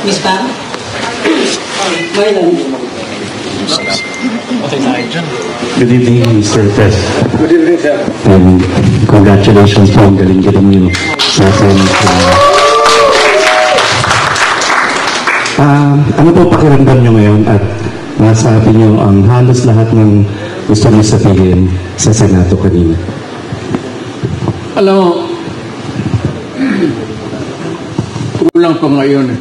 Miss Pam? Marlon. Good evening, Mr. Pres. Good evening, sir. And congratulations po, ang galing-galing niyo sa atin. Ano po pakiramdam niyo ngayon at nasabi niyo ang halos lahat ng gusto niyo sabihin sa Senado kanina? Alam mo, kulang pa ngayon eh.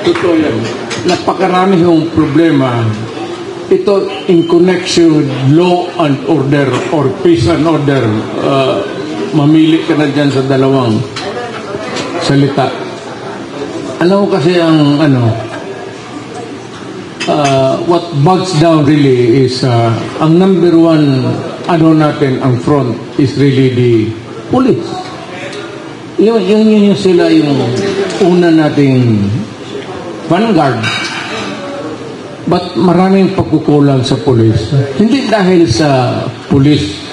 Totoo yan. Napakarami yung problema. Ito in connection with law and order or peace and order. Mamili ka na dyan sa dalawang salita. Alam mo kasi ang what bogs down really is ang number one natin ang front is really the police. Yung sila yung una nating vanguard. But maraming pagkukulang sa police. Hindi dahil sa police,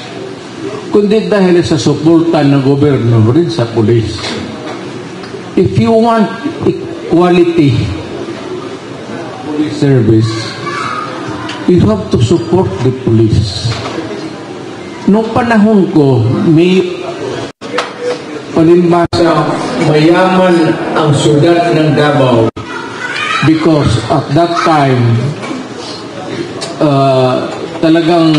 kundi dahil sa suporta ng gobyerno rin sa police. If you want equality police service, you have to support the police. Noong panahon ko, may palimbasa mayaman ang syudad ng Davao because at that time talagang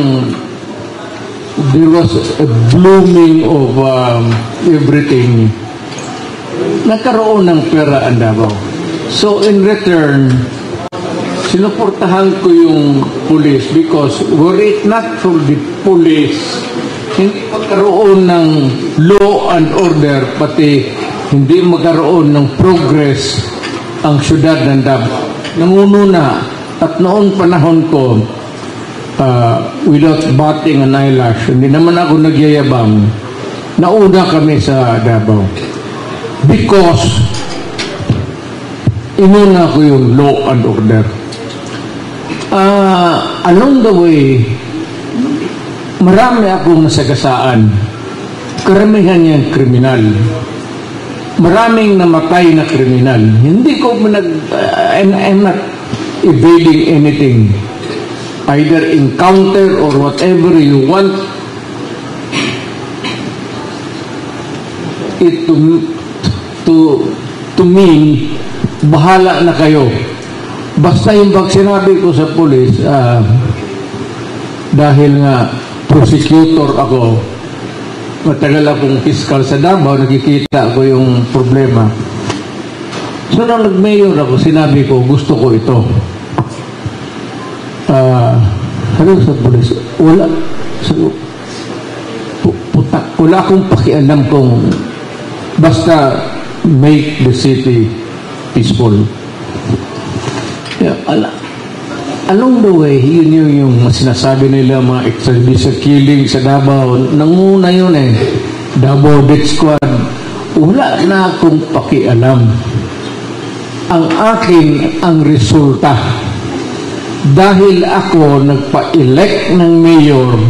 there was a blooming of everything. Nagkaroon ng pera ang Davao. So in return, sinuportahan ko yung police because were it not for the police, hindi magkaroon ng law and order, pati hindi magkaroon ng progress ang syudad ng Davao. Nanguna at noon panahon ko, without batting an eyelash, hindi naman ako nagyayabang, nauna kami sa Davao. Because inuna ko yung law and order. Along the way, marami akong nasagasaan. Karamihan yan kriminal. Maraming namatay na kriminal. Hindi ko I'm not evading anything. Either encounter or whatever you want it to mean, bahala na kayo. Basta yung pag sinabi ko sa police, dahil nga prosecutor ako, matagal akong fiscal sa Davao, nakikita ko yung problema. So nang nag-mayor ako, sinabi ko, gusto ko ito. Sabi ko sa police, wala akong pakialam kung basta make the city peaceful. Yeah, along the way, yun yung sinasabi nila mga extrajudicial killing sa Davao. Nanguna yun eh. Davao Death Squad. Wala na akong pakialam. Ang akin ang resulta. Dahil ako nagpa-elect ng mayor,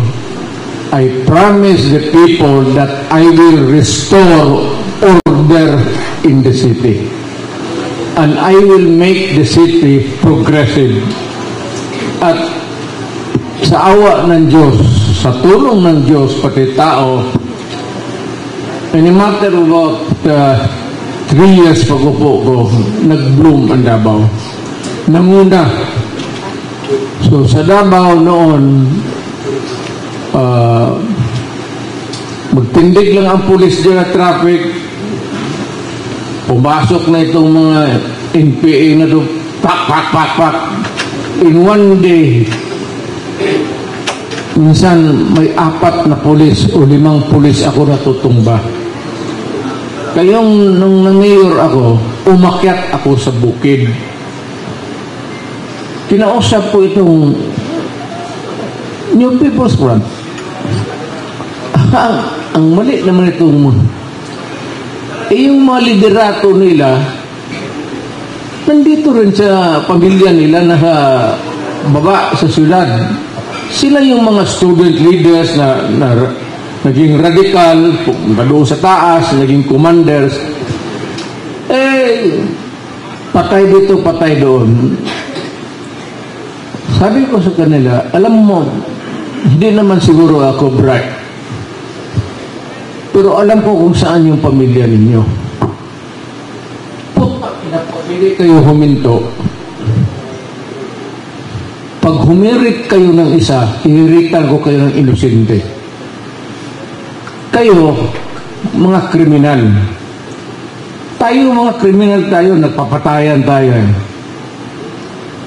I promise the people that I will restore order in the city. And I will make the city progressive. At sa awa ng Diyos, sa tulong ng Diyos, pati tao, in a matter of about 3 years pag-upo ko, nag-bloom ang Davao. Nanguna. So sa Davao noon, magtindig lang ang pulis dyan na traffic. Pumasok na itong mga NPA na doon, pak. In one day, minsan may 4 na pulis o 5 pulis ako natutumba. Kayong nung na-mayor ako, umakyat ako sa bukid. Kinausap ko itong New People's Front. Ang mali naman itong yung mga liderato nila nandito rin sa pamilya nila na baba sa syudad. Sila yung mga student leaders na naging radical, doon sa taas, naging commanders. Patay dito, patay doon. Sabi ko sa kanila, alam mo, hindi naman siguro ako bright. Pero alam ko kung saan yung pamilya ninyo. Pinapili kayo huminto. Pag humirit kayo ng isa, hihiritan ko kayo ng inosente. Kayo, mga kriminal. Tayo, mga kriminal tayo, nagpapatayan tayo.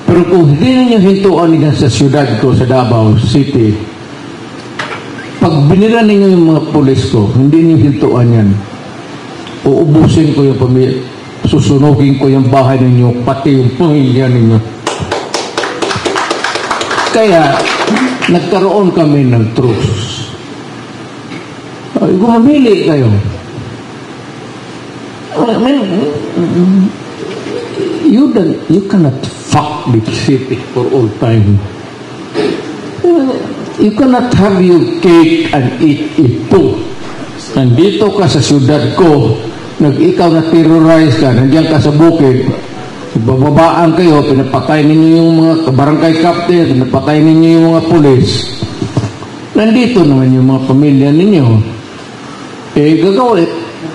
Pero kung hindi ninyo hintuan niyan sa siyudad ko, sa Davao City, pag binila ninyo yung mga pulis ko, hindi ninyo hintuan yan. Uubusin ko yung pamilya, susunugin ko yung bahay ninyo, pati yung pamilya ninyo. Kaya, nagkaroon kami ng truce. Gumamili kayo. You cannot fuck the city for all time. You cannot have your cake and eat it too. Nandito ka sa siyudad ko, ikaw na terrorize ka, nandiyan ka sa bukid, bababaan kayo, pinapatay ninyo yung mga barangay captain, pinapatay ninyo yung mga pulis. Nandito naman yung mga pamilya ninyo. Gagawin,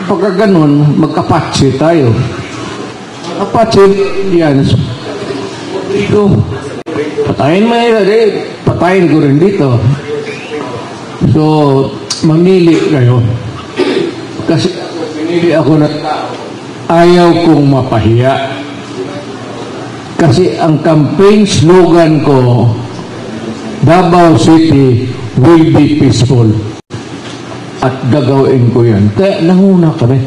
pagka ganun, magkapatse tayo. Magkapatse, yan. Dito, patayin mo yun, patayin ko rin dito. So, mamili kayo. Kasi, pinili ako na ayaw kong mapahiya. Kasi ang campaign slogan ko, Davao City will be peaceful. At gagawin ko yan. Kaya nanguna kami.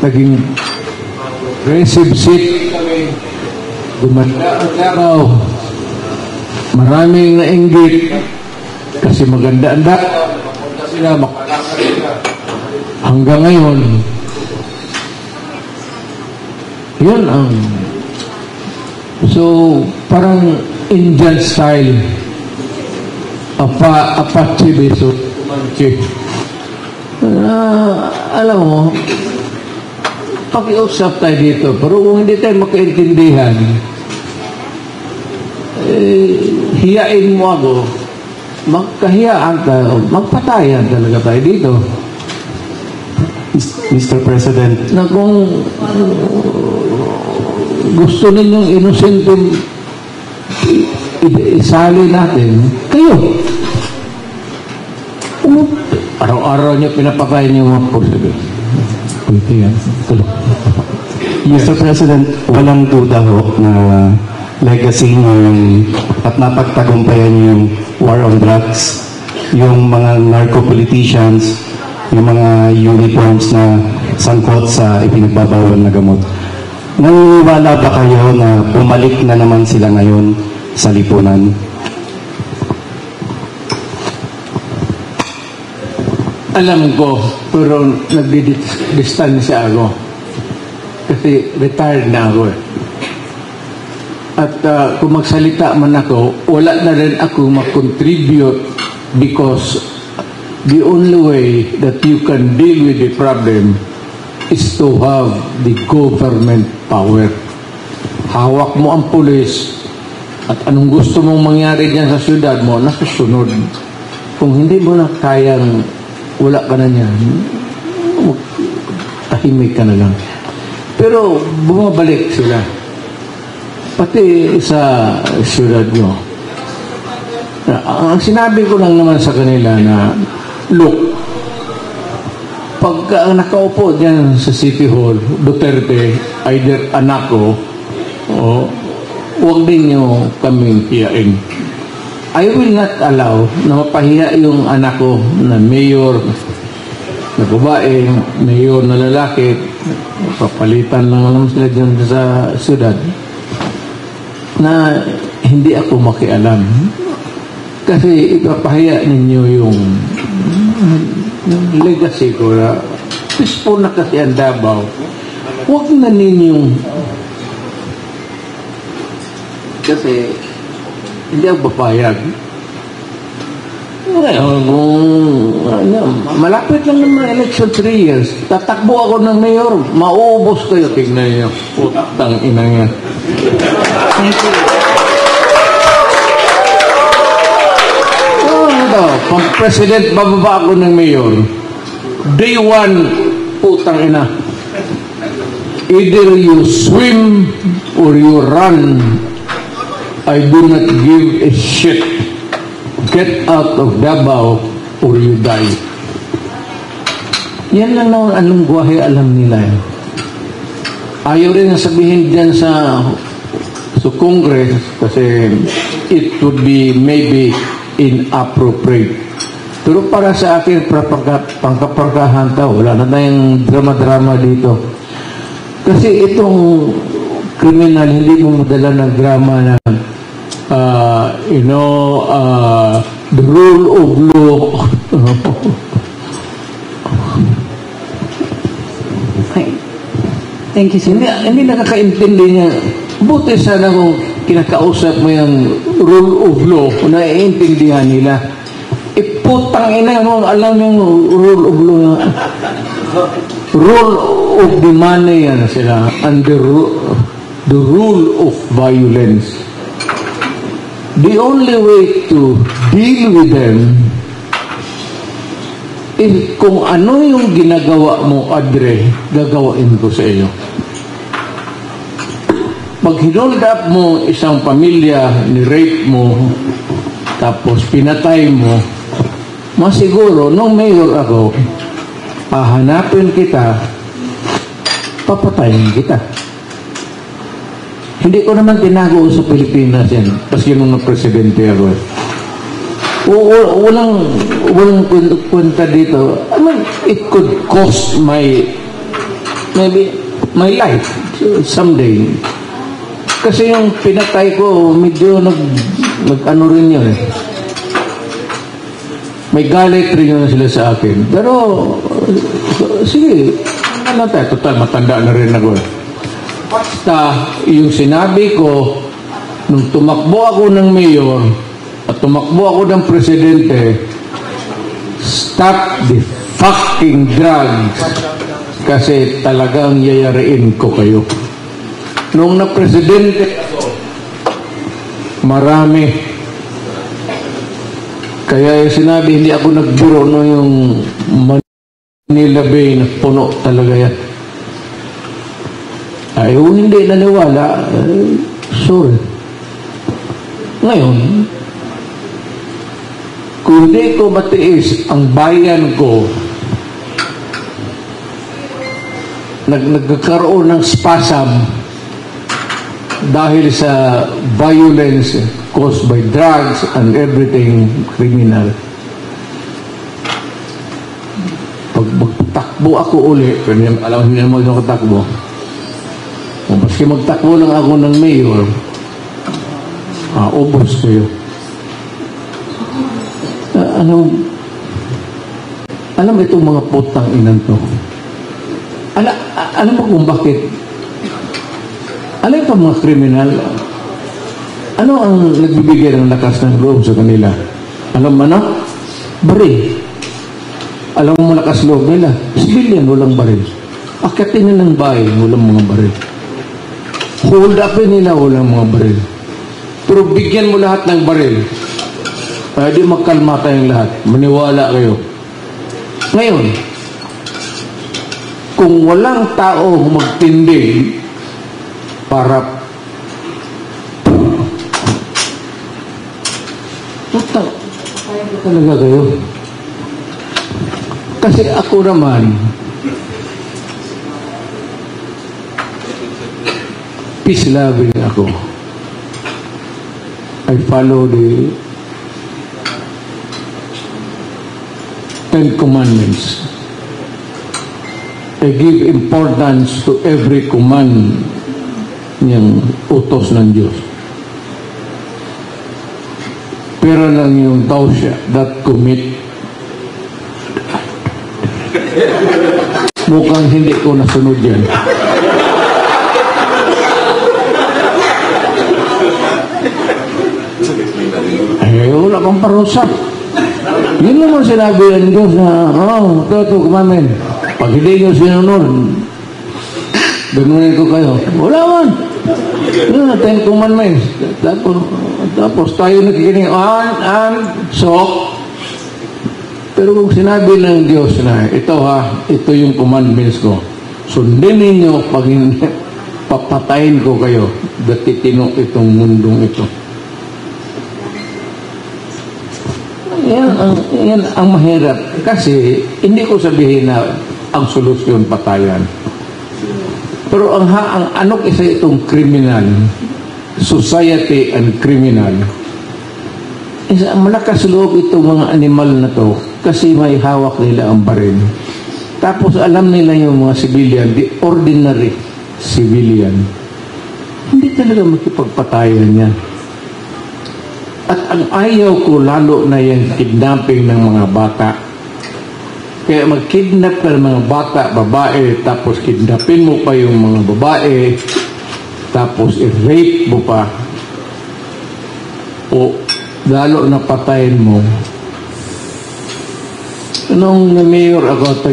Naging aggressive seat kami. Gumanda ang araw. Maraming nainggit. Kasi maganda ang data. Mapunta sila, makalakad sila. Hanggang ngayon, yun ang so, parang Indian style. Apache beso. Comanche. Alam mo, pakiusap tayo dito. Pero kung hindi tayo makaintindihan, hiyain mo ako, magkahiyaan tayo, magpatayan talaga tayo dito. Mr. President, Na kung gusto ninyong inosenteng isali natin, kayo. Araw-araw niyo pinapakain niyo mga porsibil. Mr. President, walang duda ho na legacy niyo yung at napagtagumpayan niyo yung war on drugs, yung mga narco-politicians, yung mga uniforms na sangkot sa ipinagbabawal na gamot. Naniniwala ba kayo na bumalik na naman sila ngayon sa lipunan? Alam ko, pero nagdidistansya ako. Kasi retired na ako eh. At kung magsalita man ako, wala na rin ako mag-contribute because the only way that you can deal with the problem is to have the government power. Hawak mo ang pulis at anong gusto mong mangyari dyan sa syudad mo, nasusunod. Kung hindi mo na kayang wala ka na niyan, tahimik ka na lang. Pero bumabalik sila. Pati sa syudad nyo. Ang sinabi ko lang naman sa kanila na, look, pagka nakaupo dyan sa City Hall, Duterte, either anak ko, o huwag din nyo kaming hiyain. I will not allow na mapahiya yung anak ko na mayor na babae, mayor na lalaki, papalitan lang naman sila dyan sa syudad, na hindi ako makialam. Kasi ipapahiya ninyo yung legacy ko na peaceful na kasi ang Davao. Huwag na ninyong kasi hindi ako papayag. Ngayon, malapit lang naman election 3 years. Tatakbo ako ng mayor, maubos kayo. Tignan niyo. Putang ina niya. Thank you. Pag president, bababa ako ng mayor. Day 1, putang ina. Either you swim or you run. I do not give a shit. Get out of Davao or you die. Yan lang naman anong guwahe alam nila. Ayaw rin sabihin dyan sa Congress kasi it would be maybe inappropriate. Pero para sa akin, pangkaparkahan tao, wala na tayong drama-drama dito. Kasi itong kriminal, hindi mo madala ng drama na the rule of law. Thank you, sir. Hindi nakakaintindi niya. Buti sana kung kinakausap mo yung rule of law, kung naiintindihan nila. Putang ina mo, alam yung rule of law. Rule of the money yan sila. And the rule of violence. The only way to deal with them is kung ano yung ginagawa mo, Adre, gagawain ko sa iyo. Pag hinold up mo isang pamilya, ni-rape mo, tapos pinatay mo, masiguro, nung mayor ako, hahanapin kita, papatayin kita. Hindi ko naman tinago sa Pilipinas yan. Kasi yun nung presidente ako. Walang kwenta dito. I mean, it could cost maybe my life someday. Kasi yung pinatay ko, medyo nag-ano rin yun. May galit rin yun sila sa akin. Pero, sige, ano tayo? Total, matanda na rin ako. Basta, yung sinabi ko, nung tumakbo ako ng mayor at tumakbo ako ng presidente, stop the fucking drugs kasi talagang yayariin ko kayo. Nung na-presidente ako, marami. Kaya yung sinabi, hindi ako nagbiro no yung Manila Bay na puno talaga yan. Ay, kung hindi naniwala, sorry. Ngayon, kung hindi ko matiis ang bayan ko, nagkakaroon ng spasm dahil sa violence caused by drugs and everything criminal. Pag magtakbo ako uli, alam hindi naman ako takbo. Kung maski magtakbo lang ako ng mayor, ubos kayo. Alam itong mga putang inan to. Alam mo kung bakit? Alam itong mga kriminal? Ano ang nagbibigay ng lakas ng loob sa kanila? Alam mo na? Baril. Alam mo lakas loob nila? Civilian, walang baril. Akitin na ng bahay, walang mga baril. Hold upin nila, walang mga baril. Pero bigyan mo lahat ng baril. Pwede magkalma tayong lahat. Maniwala kayo. Ngayon, kung walang tao magtindi para talaga kayo. Kasi ako naman, peace-loving ako. I follow the 10 Commandments. I give importance to every command niyang utos ng Diyos. Pero lang yung thou shalt not commit. Mukhang hindi ko nasunod yan. Ay, wala pang parusa. Yun naman sinabi ng Diyos na, ito, kumamin. Pag hindi nyo sinunod, ganunin ko kayo. Wala man. Yun na, 10 commandments. Tapos tayo nakikinig, so, pero kung sinabi ng Diyos na, ito yung commandments ko, sundin ninyo pag papatayin ko kayo, datitino itong mundong ito. Yan ang mahirap. Kasi, hindi ko sabihin na ang solusyon patayan. Pero ang anok isa itong criminal, society and criminal, isa malakas loob itong mga animal na to kasi may hawak nila ang baril. Tapos alam nila yung mga civilian, the ordinary civilian, hindi talaga makipagpatayan yan. At ang ayaw ko lalo na yung kidnapping ng mga bata. Kaya mag-kidnap ka ng mga bata, babae, tapos kidnapin mo pa yung mga babae, tapos i-rape mo pa, o lalo na patayin mo. Nung mayor ako,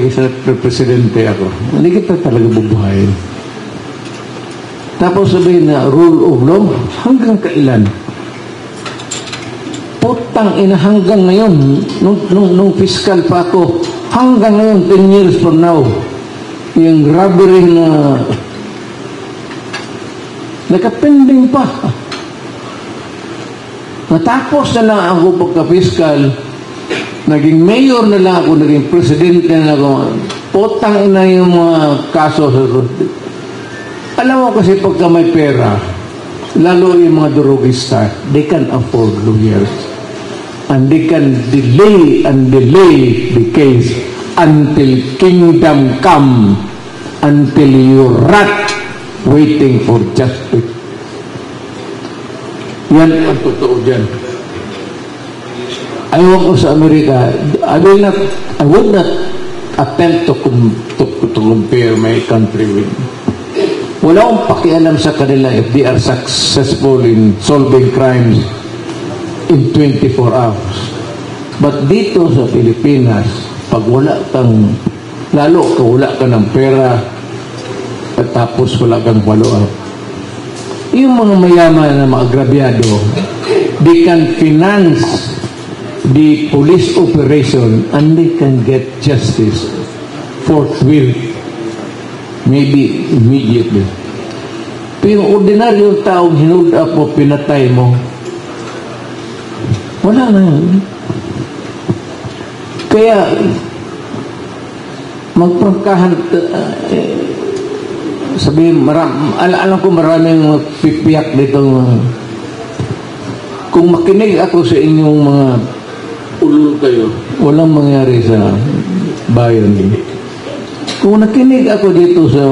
presidente ako, hindi kita talaga bubuhayin. Tapos sabihin na rule of law, hanggang kailan? Putang ina, hanggang ngayon, nung fiscal pa ako, hanggang ngayon, 10 years from now, yung robbery na nakapending pa. Natapos na lang ako pagka-fiscal, naging mayor na lang ako, naging presidente na ako, putang ina yung mga kaso. Alam mo kasi pagka may pera, lalo yung mga durugista, they can afford lawyers. And they can delay and delay the case until kingdom come, until you rot waiting for justice. Yan ang totoo dyan. Ayaw ko sa Amerika, I would not attempt to compare my country with. Wala akong pakialam sa kanila if they are successful in solving crimes in 24 hours. But dito sa Pilipinas, pag wala kang, lalo ka wala ka ng pera, at tapos wala kang follow-up. Yung mga mayaman na mga agrabyado, they can finance the police operation and they can get justice forthwith, maybe immediately. Pero ordinaryong taong hinold up mo, pinatay mo, wala na yun. Kaya, magprangkahan, sabihin, alam ko maraming pipiyak dito. Kung makinig ako sa inyong mga ulul kayo, walang mangyari sa bayan din. Kung nakinig ako dito sa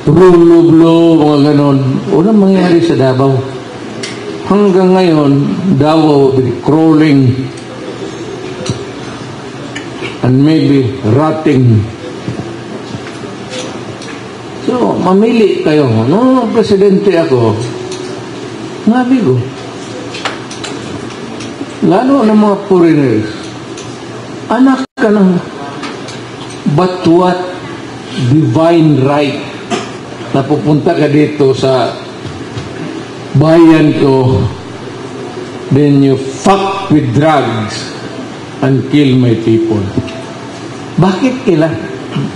rule of law, mga ganon, walang mangyari sa Davao. Hanggang ngayon, Davao will be crawling and maybe rotting. So, mamili kayo. Nung presidente ako, nabi ko, lalo ng mga foreigners, anak ka ng but what divine right na pupunta ka dito sa bayan ko, then you fuck with drugs and kill my people. Bakit kila?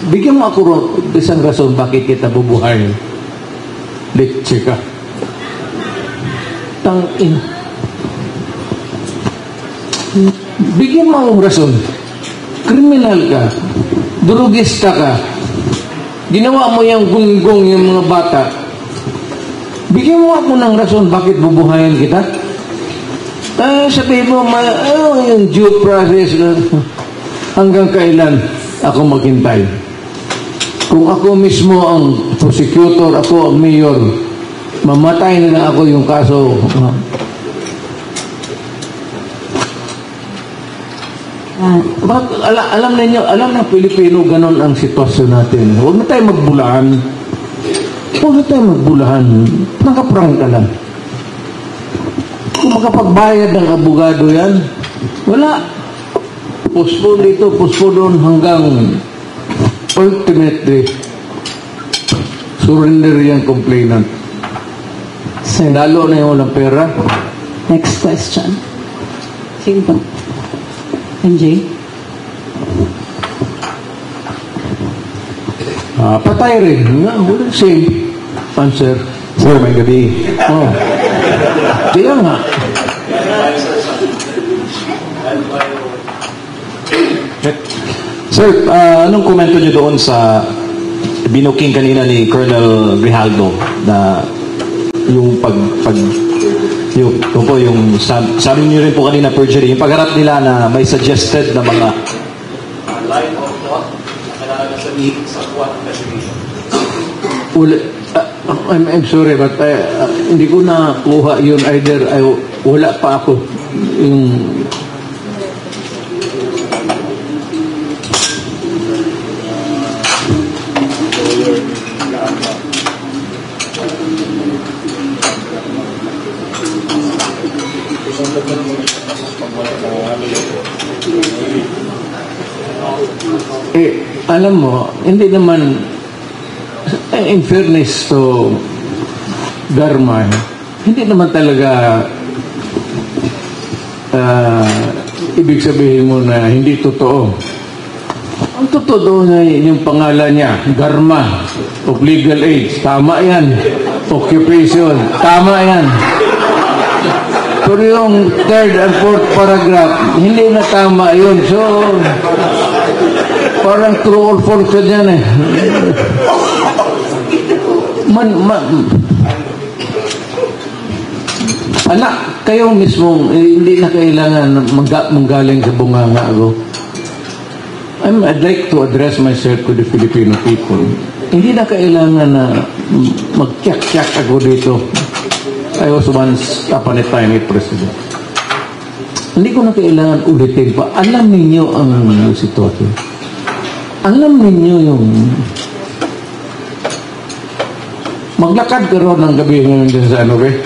Bigyan mo ako isang rason bakit kita bubuhayin. Let's ka. Tangin. Bigyan mo akong rason. Kriminal ka. Durugista ka. Ginawa mo yung gunggong yung mga bata. Bigyan mo ako ng rason bakit bubuhayin kita. Sabihin mo, yung due process, hanggang kailan ako maghintay. Kung ako mismo ang prosecutor, ako ang mayor, mamatay na lang ako yung kaso. Alam ninyo, alam ng Pilipino, ganon ang sitwasyon natin. Huwag na tayo magbulahan. Huwag na tayo magbulahan. Nakaprang ka lang. Kung makapagbayad ng abogado yan, wala. postpone doon hanggang ultimately surrender yung complainant. Sir, Lalo na yung walang pera. next question. Sige po. MJ? Patay rin. Same answer. Sir, may gabi. Oh. Kaya nga. Sir, anong komento niyo doon sa binuking kanina ni Colonel Grijaldo na yung yung sabi niyo rin po kanina perjury, yung pagharap nila na may suggested na mga line of thought na kailangan sa SWAT investigation. Wala, I'm sorry but hindi ko na kuha yun either wala pa ako yung alam mo, hindi naman in fairness to Garma, hindi naman talaga ibig sabihin mo na hindi totoo. Ang totoo doon ay yung pangalan niya, Garma of Legal Age. Tama yan. Occupation. Tama yan. Pero yung third and fourth paragraph, hindi na tama yun. So, parang true or false ka dyan eh. Anak, kayo mismo, hindi na kailangan manggaling sa bunganga ako. I'd like to address myself to the Filipino people. Hindi na kailangan na magkyak-kyak ako dito. I was once upon a time a president. Hindi ko na kailangan ulitin pa. Alam ninyo ang sitwasyon. Alam ninyo yung maglakad ka ron ng gabi ngayon din sa ano eh.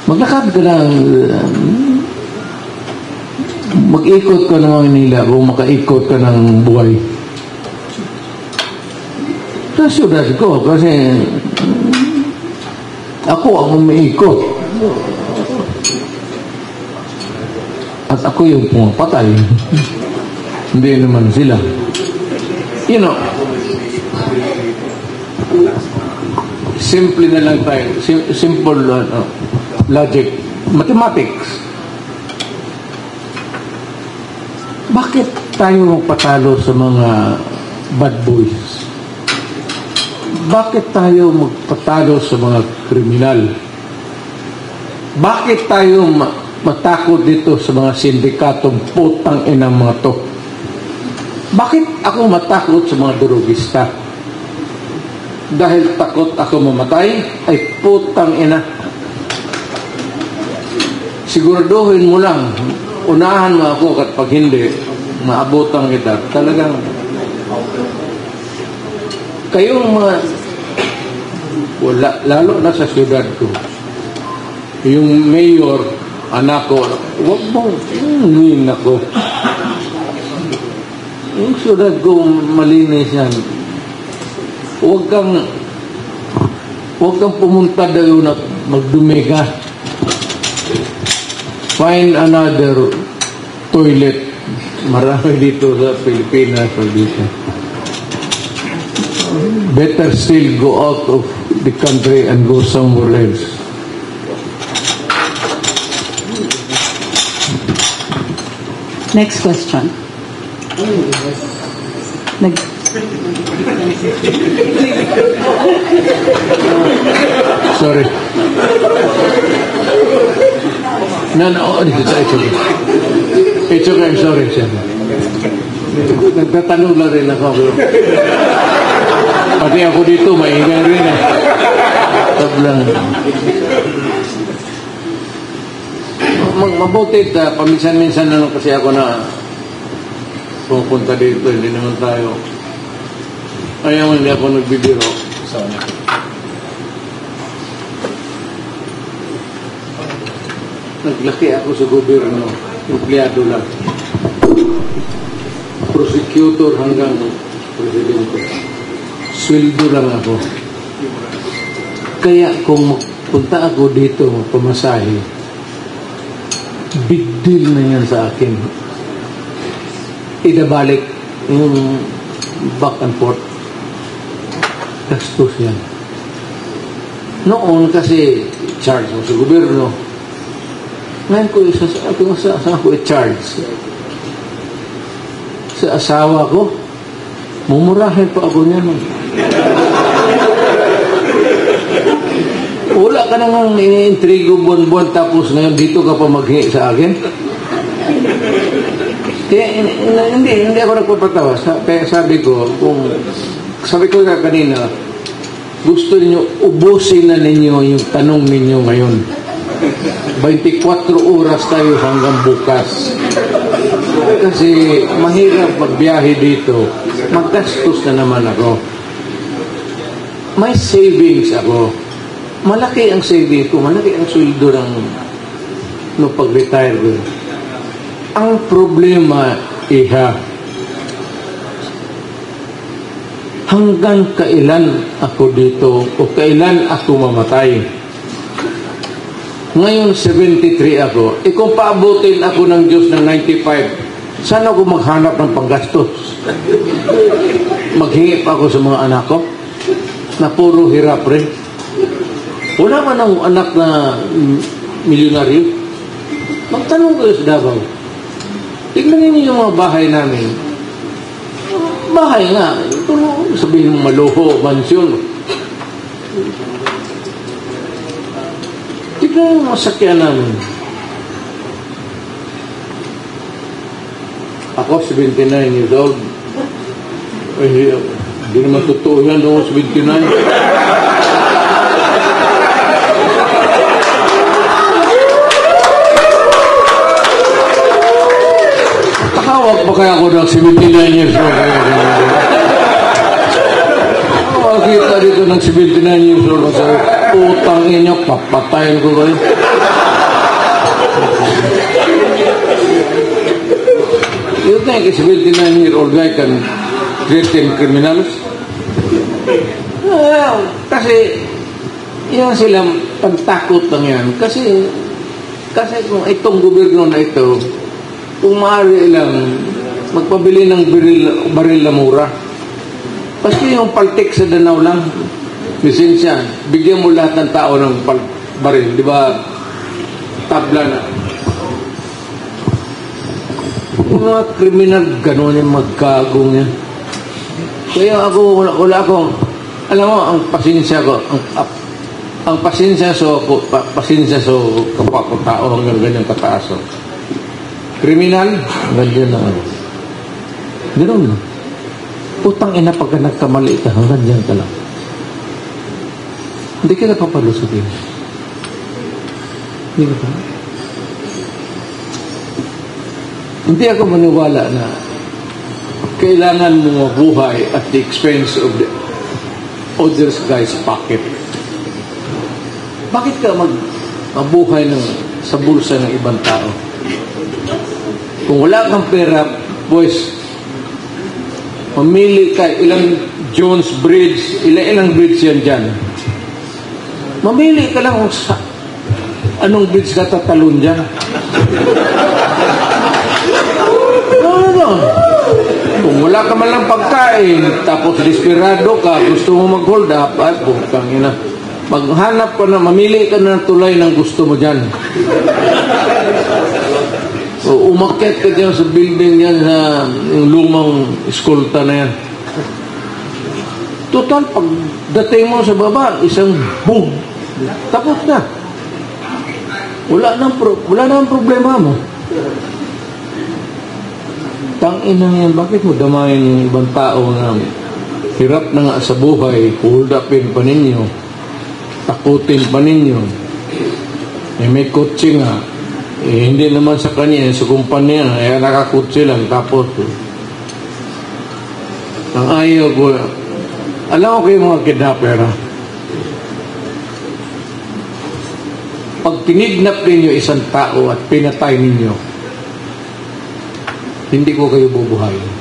Maglakad ka ng mag-ikot ka ng Manila kung makaikot ka ng buhay. Sa syudad ko kasi ako ang umiikot. At ako yung pumapatay. Hindi naman sila. You know, simple na lang tayo. Simple logic. Mathematics. Bakit tayo magpatalo sa mga bad boys? Bakit tayo magpatalo sa mga kriminal? Bakit tayo matakot dito sa mga sindikatong putang ina mga to? Bakit ako matakot sa mga drogista? Dahil takot ako mamatay? Ay putang ina. Siguraduhin mo lang, unahan mo ako kapag hindi, maabutan kita. Talagang kayong mga wala, lalo na sa syudad ko, yung mayor, anak ko, wag mo, hindi ako. Yung syudad ko, malinis yan. Huwag kang pumunta doon at magdumi ka. Find another toilet. Marami dito sa Pilipinas o dito. Better still go out of the country and go somewhere else. Next question. Sorry. No, it's okay. It's okay, I'm sorry, sir. Nagtatanong lang rin ako. Pati ako dito, maingay rin eh. Tablang. Mabuti, paminsan-minsan na lang kasi ako na pupunta dito, hindi naman tayo. Ayaw hindi ako nagbibiro. Naglaki ako sa gobyerno. empleyado lang. Prosecutor hanggang presidente. Sweldo lang ako. Kaya kung punta ako dito, pamasahe, big deal na yan sa akin. Idabalik yung back and forth. Gastos yan. Noon kasi charge mo sa gobyerno. Ngayon ko saan ko i-charge? Sa asawa ko, mumurahin pa ako niyan. Wala ka nang iniintrigo buwan-buwan tapos ngayon dito ka pa maghingi sa akin? Kaya hindi ako nagpapatawa. Kaya sabi ko kanina, gusto niyo ubusin na ninyo yung tanong ninyo ngayon. 24 oras tayo hanggang bukas. Kasi mahirap magbiyahe dito. Maggastos na naman ako. May savings ako. Malaki ang savings ko. Malaki ang sweldo ng pag-retire ko. Ang problema, hanggang kailan ako dito o kailan ako mamatay. Ngayon 73 ako. Kung paabutin ako ng Diyos ng 95, saan ako maghanap ng panggastos? Maghingi pa ako sa mga anak ko na puro hirap rin. Wala man ang anak na milyonaryo. Magtanong kayo sa Davao. Tignan niyo yung mga bahay namin. Bahay nga. Pero sabihin mo maluho, mansyon. Tignan yung masakyan namin. Ako, 79 years old. Hindi naman totoo yan noong 79. Hawak pa kaya ako ng 79 years old? Makakita dito ng 79 years old. Kasi utang inyo, papatayin ko kayo. You think a 79-year-old guy can threaten criminals? Kasi yan silang pagtakot lang yan. Kasi kung itong gobyerno na ito, kung maaari lang magpabili ng baril na mura. Paski yung paltik sa Danau lang, lisensya, bigyan mo lahat ng tao ng baril. Di ba? Tabla na. Yung mga kriminal, gano'n yung magkagong yan. Kaya ako, wala akong, alam mo, ang pasensya ko, ang pasensya so kapwa ko tao hanggang ganyang kataas. Kriminal, ganyan na. Gano'n lang. Utang ina pagka nagkamali ka, hanggang dyan ka lang. Hindi ka napapalusugin. Hindi ka pa. Hindi ako maniwala na kailangan mo mabuhay at the expense of the other guy's pocket. Bakit ka mabuhay sa bulsa ng ibang tao? Kung wala kang pera, boys, mamili ka ilang Jones Bridge, ilang bridge yan dyan. Mamili ka lang kung anong bridge ka tatalon dyan. No. Kung wala ka man lang pagkain, tapos desperado ka, gusto mo mag-hold up, ay, bukang ina. Maghanap ka na, mamili ka na ng tulay ng gusto mo dyan. So, umakyat ka dyan sa building yan sa yung lumang eskolta na yan. Total, pag dating mo sa baba, isang boom. Tapos na. Wala nang problema mo. Tangina yan, bakit mo damayin yung ibang tao na hirap na nga sa buhay, hold upin pa ninyo, takutin pa ninyo, may kotse nga, hindi naman sa kanya, sa kumpanya, nakakutsi lang, tapos ang ayaw ko, alam ko kayo mga kidnapper, pag tinidnap ninyo isang tao at pinatay ninyo, hindi ko kayo bubuhayin.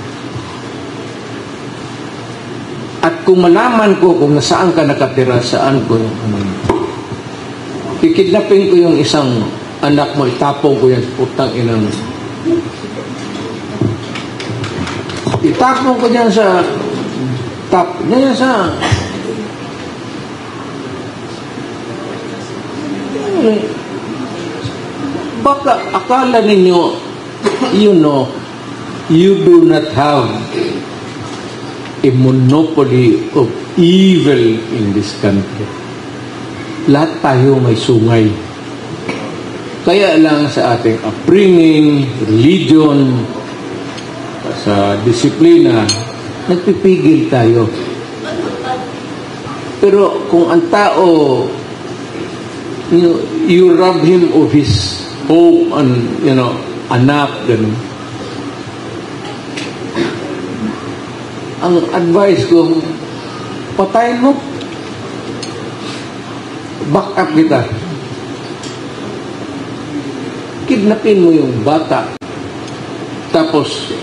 At kung malaman ko kung nasaan ka nakatira, saan ko yung kikidnapin ko yung isang anak mo, itapong ko yan, putang inang. Itapong ko dyan sa dyan sa baka akala ninyo, you know, you do not have a monopoly of evil in this country. Lahat tayo may sungay. Kaya lang sa ating upbringing, religion, sa disiplina, nagpipigil tayo. Pero kung ang tao, you rob him of his hope and, anak, ganun. Ang advice ko, patayin mo. Back up kita. Kidnapin mo yung bata. Tapos,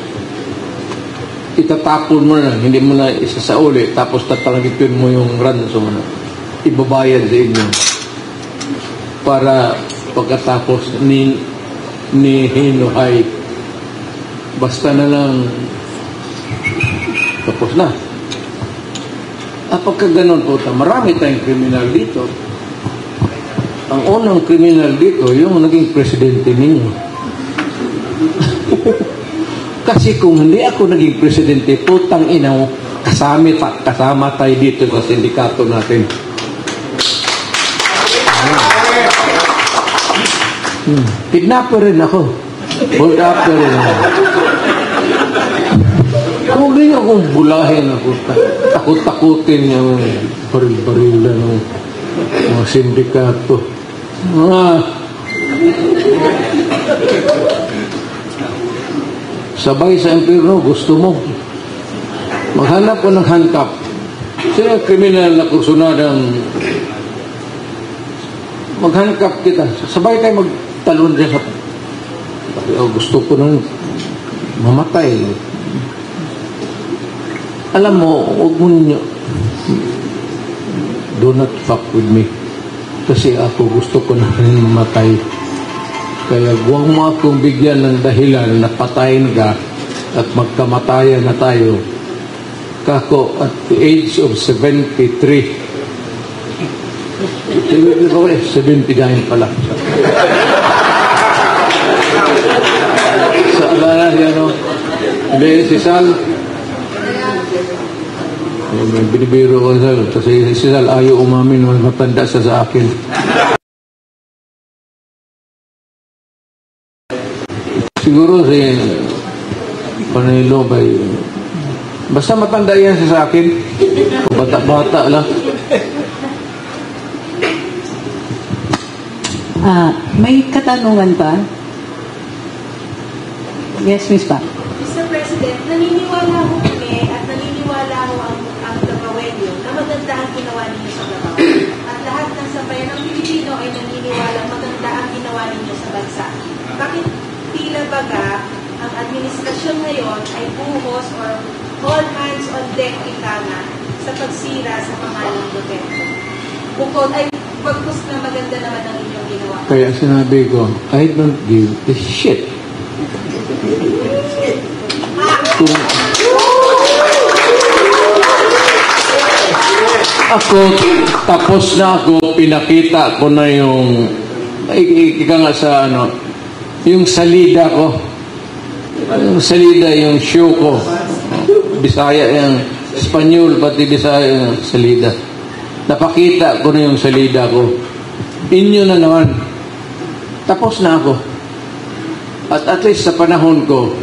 itatapon mo na, hindi mo na isasauli. Tapos, tatanggitin mo yung ransom na ibabayad sa inyo. Para pagkatapos ni Hinuhay, basta na lang tapos na. At pagka ganun po, marami tayong kriminal dito. Ang unang kriminal dito, yung naging presidente ninyo. Kasi kung hindi ako naging presidente, putang ina, kasama tayo dito sa sindikato natin. Kidnapper rin ako. Hold up rin ako. Huwag rin akong bulahin ako. Takot-takutin yung baril-baril ng mga sindikato. Sabay sa impyerno, gusto mo. Maghanap ko ng handcuff. Sino yung kriminal na kursunadang mag-handcuff kita. Sabay tayo magtalon rin sa gusto ko nang mamatay. Alam mo, huwag mo ninyo, do not fuck with me. Kasi ako gusto ko na rin mamatay. Kaya huwag mo akong bigyan ng dahilan na patayin ka at magkamatayan na tayo. Kako, at the age of 73, 79 pala. Sa alala yan, no? Hindi, si Sal. Binibiro ko Sal. Kasi si Sal ayaw umamin, matanda siya sa akin. Siguro si Panelo basta matanda yan siya sa akin. Bata-bata lang. May katanungan pa? Yes, Ms. Pa. Mr. President, naniniwala ho kami at naniniwala ho ang Gawawelyo na maganda ang ginawa ninyo sa Davao. At lahat ng sambayan ng Pilipino ay naniniwala maganda ang ginawa ninyo sa bansa. Bakit tila baga ang administrasyon ngayon ay buhos or all hands on deck ika nga sa pagsira sa pangalan Duterte? Bukod ay pagkus na maganda naman ang inyong ginawa. Kaya sinabi ko, I don't give a shit. Ako, tapos na ako, pinakita ko na yung ika nga sa yung salida ko. Yung salida, yung show ko. Bisaya, yung Espanyol, pati Bisaya yung salida. Napakita ko na yung salida ko. Inyo na naman. Tapos na ako. At least sa panahon ko,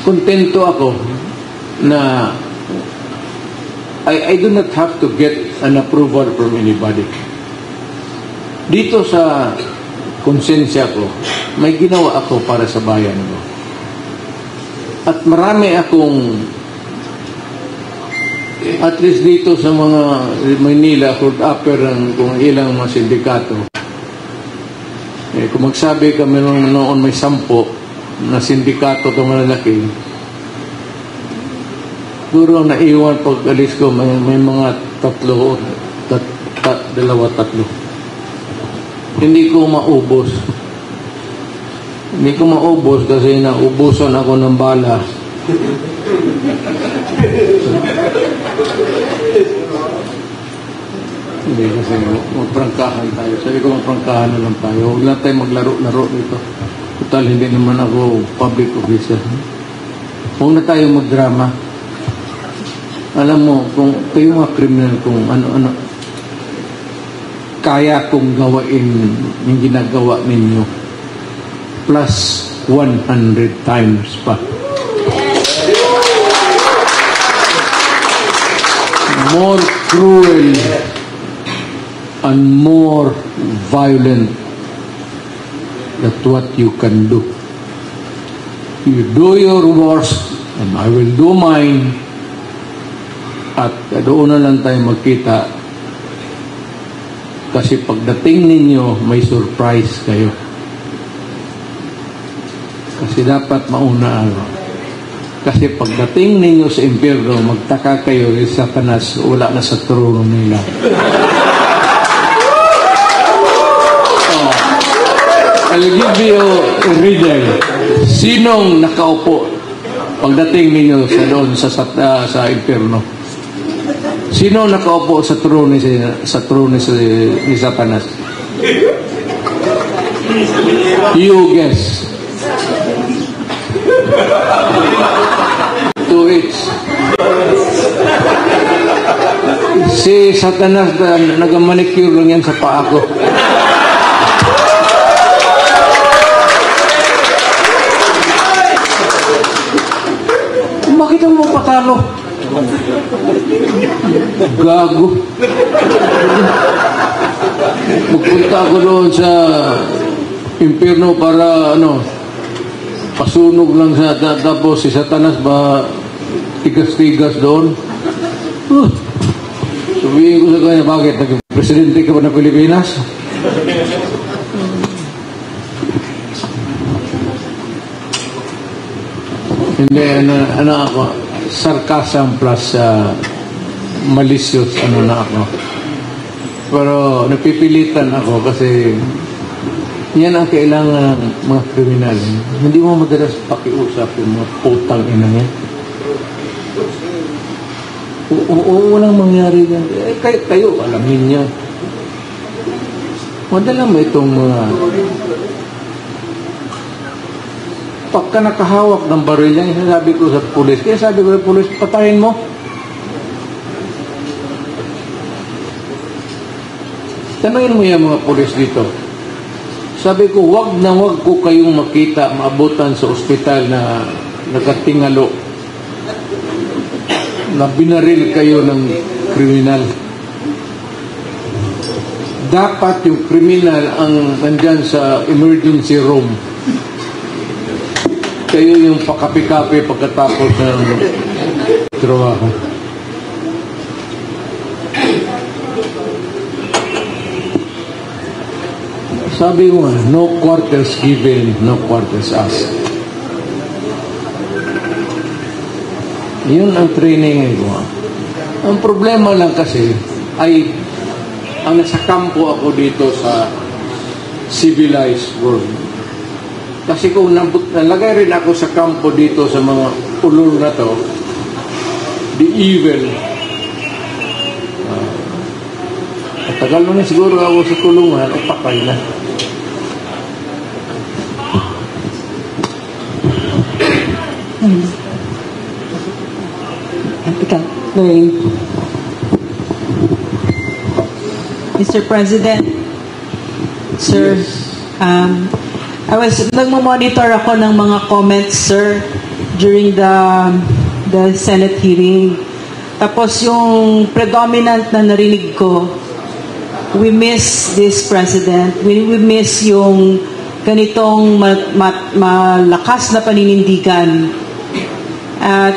kontento ako na I do not have to get an approval from anybody. Dito sa konsensya ko, may ginawa ako para sa bayan ko. At marami akong, at least dito sa mga Manila, could upper ng kung ilang mga sindikato. Kung magsabi kami noon may 10, na sindikato ito malalaki. Siguro naiwan pag alis ko, may mga tatlo, dalawa, tatlo. Hindi ko maubos. Hindi ko maubos kasi naubusan ako ng bala. Hindi kasi magprangkahan tayo. Sabi ko magprangkahan na lang tayo. Huwag lang tayo maglaro-laro dito. Total, hindi naman ako public officer. Huwag na tayo magdrama. Alam mo, kung kayo mga criminal, kung ano-ano, kaya kong gawain yung ginagawa ninyo plus 100 times pa. More cruel and more violent than what you can do. You do your worst and I will do mine. At doon na lang tayo magkita kasi pagdating ninyo may surprise kayo. Kasi dapat mauna ako. Kasi pagdating ninyo sa impyerno, magtaka kayo si Satanas wala na sa trono nila. I'll give you a riddle. Sinong nakaupo pagdating ninyo sa doon sa impyerno? Sino nakaupo sa trono ni Satanas? You guess. 2H. Si Satanas nagamanicure lang yan sa paa ko. Bakit mo patalo? Gago. Magpunta ako doon sa impyerno para pasunog lang sa tapos si Satanas ba tigas-tigas doon. Sabihin ko sa kanya, bakit? Nag-presidente ka ba ng Pilipinas? Hindi, ako, sarcasm plus malicious, na ako. Pero napipilitan ako kasi yan ang kailangan ng mga kriminal. Hindi mo madalas pakiusap yung mga putang ina niya. Walang mangyari yan. Kayo, alamin niya. Madala mo itong mga pagka nakahawak ng baril yan, sabi ko sa pulis, kaya sabi ko sa pulis, patayin mo. Tanungin mo yan mga pulis dito. Sabi ko, wag ko kayong makita, maabutan sa ospital na nakatingalo, na binaril kayo ng kriminal. Dapat yung kriminal ang nandyan sa emergency room. Kayo yung pakapi-kapi pagkatapos ng trabaho. Sabi ko nga, no quarters given, no quarters asked. Yun ang training ko. Ang problema lang kasi ay ang nasa kampo ako dito sa civilized world. Kasi kung nalagay rin ako sa kampo dito sa mga ulol na to, the evil, tagal na siguro ako sa kulungan, patay na. Mr. President, sir, nagmo-monitor ako ng mga comments, sir, during the Senate hearing. Tapos yung predominant na narinig ko, we miss this President. We miss yung ganitong malakas na paninindigan. At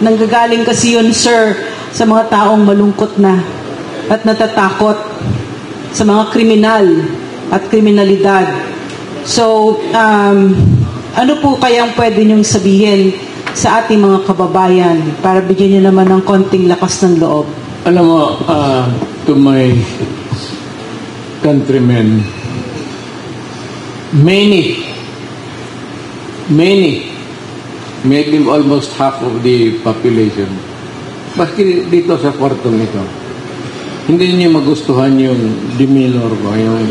nanggagaling kasi yun, sir, sa mga taong malungkot na at natatakot sa mga kriminal at kriminalidad. So, Ano po kayang pwede niyong sabihin sa ating mga kababayan para bigyan niyo naman ng konting lakas ng loob? Alam mo, to my countrymen, many, maybe almost half of the population, maski dito sa kwartong ito, hindi niyo magustuhan yung demeanor ko, yung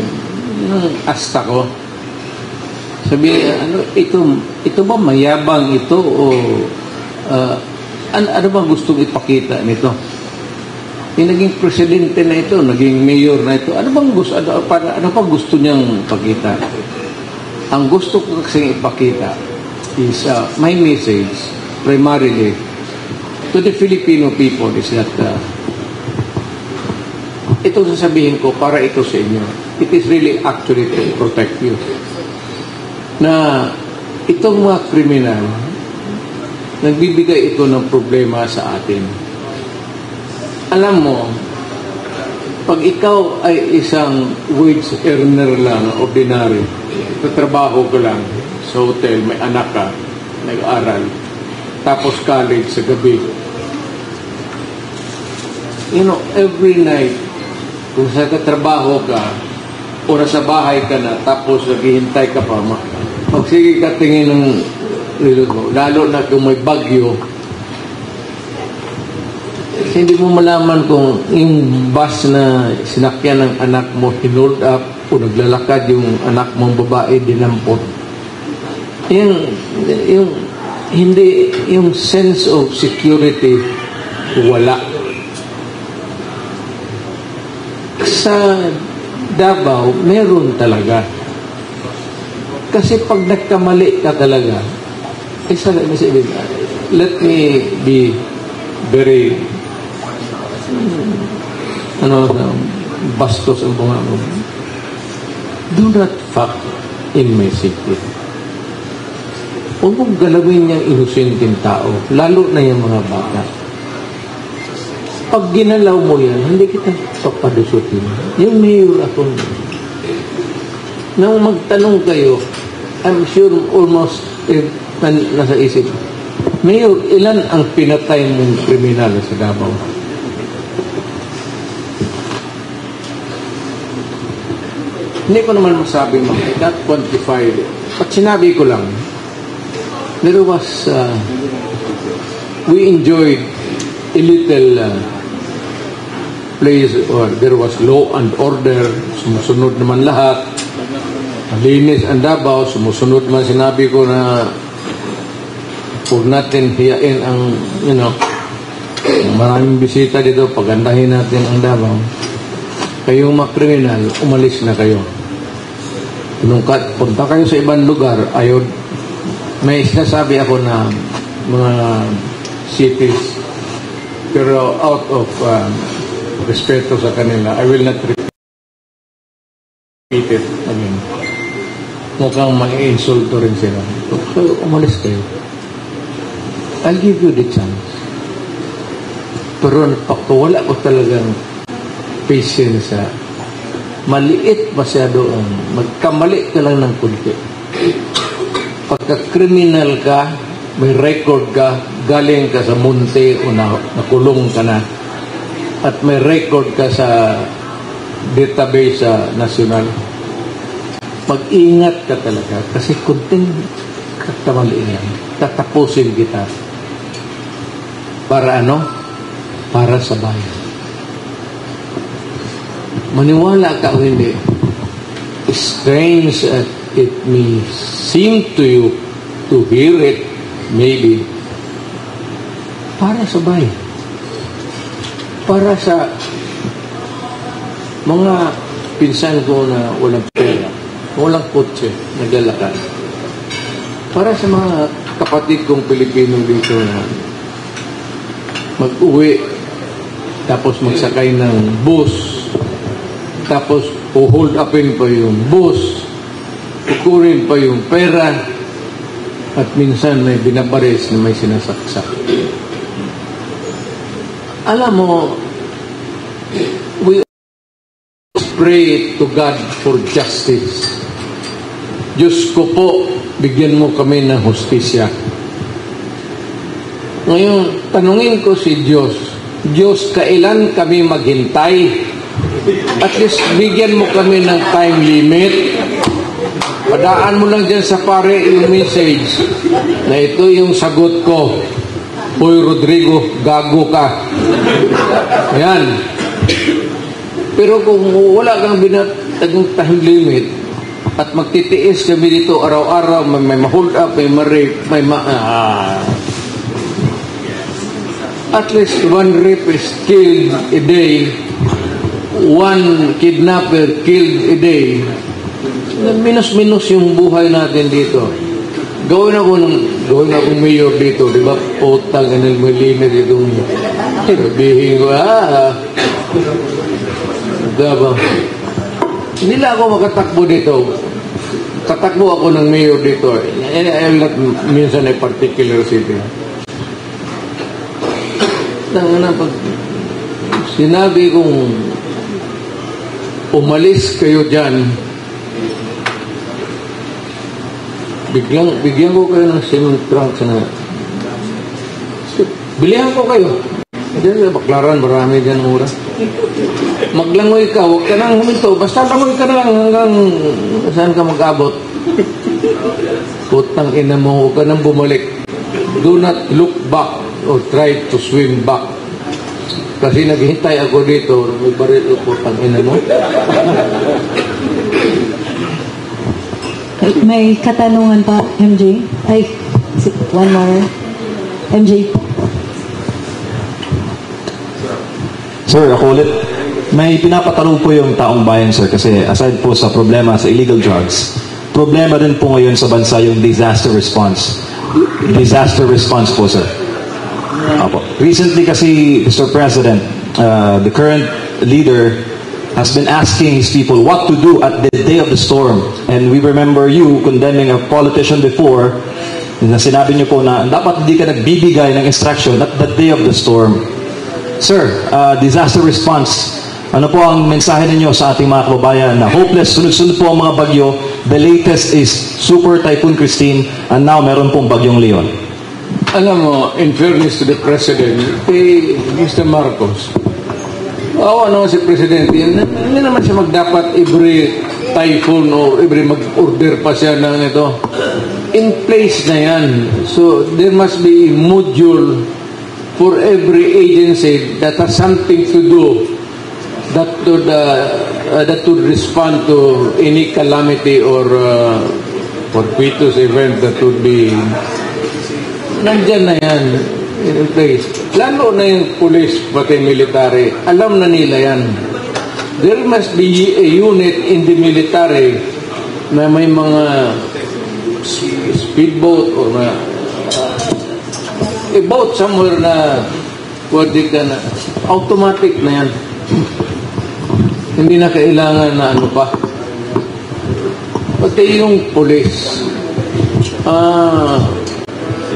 asta ko. Sabi, ito ba mayabang ito o ano ba gustong ipakita nito? Yung naging presidente na ito, naging mayor na ito, ano bang gusto niyang pakita? Ang gusto ko kasing ipakita is my message primarily to the Filipino people is that itong sasabihin ko para ito sa inyo. It is really actually to protect you. Na itong mga kriminal, nagbibigay ito ng problema sa atin. Alam mo, pag ikaw ay isang wage earner lang, ordinary, tatrabaho ko lang sa hotel, may anak ka, nag-aaral, tapos college sa gabi. You know, every night, kung sa katrabaho ka, o nasa bahay ka na, tapos naghihintay ka pa, magsige ka tingin ng relo mo, lalo na kung may bagyo, hindi mo malaman kung yung bus na sinakyan ng anak mo hinold up o naglalakad yung anak mong babae dinampot. Yung sense of security wala. Sa Davao, meron talaga. Kasi pag nagkamali ka talaga, let me be very bastos ang bunga mo. Do not fuck in my secret. Huwag mong galawin niyang inosenteng tao, lalo na yung mga bata. Pag ginalaw mo yan, hindi kita papadusutin. Yung mayor ako, nang magtanong kayo, I'm sure almost nasa isip, Mayor, ilan ang pinatay mong kriminal sa Davao? Hindi ko naman masabi mo, I can't quantify it. At sinabi ko lang, there was, we enjoyed a little place, or there was law and order, sumusunod naman lahat, malinis ang Davao, sumusunod man sinabi ko na huwag natin hiyain ang, maraming bisita dito, pagandahin natin ang Davao. Kayong mga kriminal, umalis na kayo. Nung punta kayo sa ibang lugar, may sinasabi ako na mga cities, pero out of respeto sa kanila, I will not repeat it again. Mukhang mai-insulto rin sila. So, umalis kayo. I'll give you the chance. Pero wala ko talagang patience sa maliit masyado ang magkamali ka lang ng kunti. Pagka-criminal ka, may record ka, galing ka sa munti o nakulong ka na, at may record ka sa database sa nasyonal, mag-ingat ka talaga kasi kunting katamali yan, tatapusin kita. Para ano? Para sa bayan. Maniwala ka o hindi, strange as it may seem to you to hear it, maybe, para sa bayan. Para sa mga pinsan ko na walang pera, walang kotse, naglalakad. Para sa mga kapatid kong Pilipino dito na mag-uwi, tapos magsakay ng bus, tapos hold upin pa yung bus, kukurin pa yung pera, at minsan may binabaris na may sinasaksak. Alam mo, we pray to God for justice. Diyos ko po, bigyan mo kami ng hustisya. Ngayon, tanungin ko si Diyos, Diyos, kailan kami maghintay? At least, bigyan mo kami ng time limit. Padaan mo lang dyan sa pare yung message na ito yung sagot ko. Hoy, Rodrigo, gago ka. Ayan. Pero kung wala kang binatagong time limit at magtitiis kami dito araw-araw, may ma-hold up, may ma-rape, may at least one rape is killed a day, one kidnapper killed a day. Minus-minus yung buhay natin dito. Gawin akong mayor dito, di ba? Utang, inilmilimit itong sabihin ko, diba? Hindi lang ako makatakbo dito. Tatakbo ako ng mayor dito. I'm not minsan a particular city. Pag sinabi kong umalis kayo dyan, bigyan ko kayo ng cement trunks na bilihan ko kayo. Diyan sa Baklaran, marami dyan mura. Maglangoy ka, huwag ka nang huminto. Basta langoy ka na lang hanggang saan ka mag-abot. Putang ina mo, huwag ka nang bumalik. Do not look back or try to swim back. Kasi naghihintay ako dito, may baril, putang ina mo. May katanungan pa, MJ? Ay, one more. MJ. Sir, ako ulit. May pinapatanong po yung taong bayan, sir, kasi aside po sa problema sa illegal drugs, problema din po ngayon sa bansa yung disaster response. Disaster response po, sir. Apo. Recently kasi, Mr. President, the current leader has been asking his people what to do at the day of the storm. And we remember you condemning a politician before na sinabi niyo po na dapat hindi ka nagbibigay ng instruction at the day of the storm. Sir, disaster response, ano po ang mensahe ninyo sa ating mga kababayan na hopeless, sunod-sunod po ang mga bagyo. The latest is Super Typhoon Christine and now meron pong bagyong Leon. Alam mo, in fairness to the President, kay Mr. Marcos, awa naman si Presidente, hindi naman siya magdapat every typhoon or every mag-order pa siya ng ito. In place na yan. So, there must be a module for every agency that has something to do that would respond to any calamity or fortuitous event that would be nandyan na yan in place. Lalo na yung police pati military, alam na nila yan. There must be a unit in the military na may mga speedboat or a boat somewhere na pwede ka na automatic na yan. Hindi na kailangan na ano pa. Pati yung police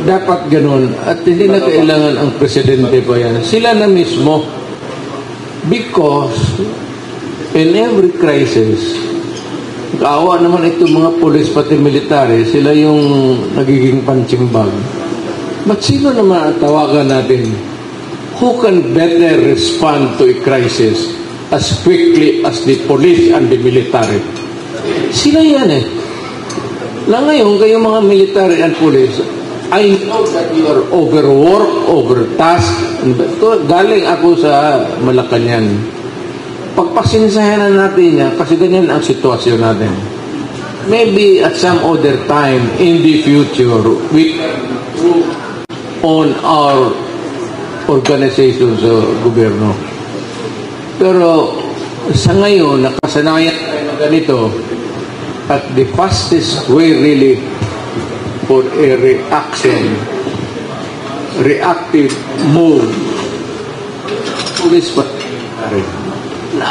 dapat ganun. At hindi na kailangan ang presidente pa yan. Sila na mismo. Because in every crisis, kaawa naman itong mga police pati military, sila yung nagiging punching bag. But sino naman ang tawagan natin? Who can better respond to a crisis as quickly as the police and the military? Sila yan eh. Na ngayon, kayong mga military and police, I know that you are overworked, overtasked. Galing ako sa Malacanang. Pagpasinsahan na natin yan, kasi ganyan ang sitwasyon natin. Maybe at some other time in the future, we on our organization sa gobyerno. Pero sa ngayon, nakasanayan tayo na ganito at the fastest way really for a reactive move. Police pa.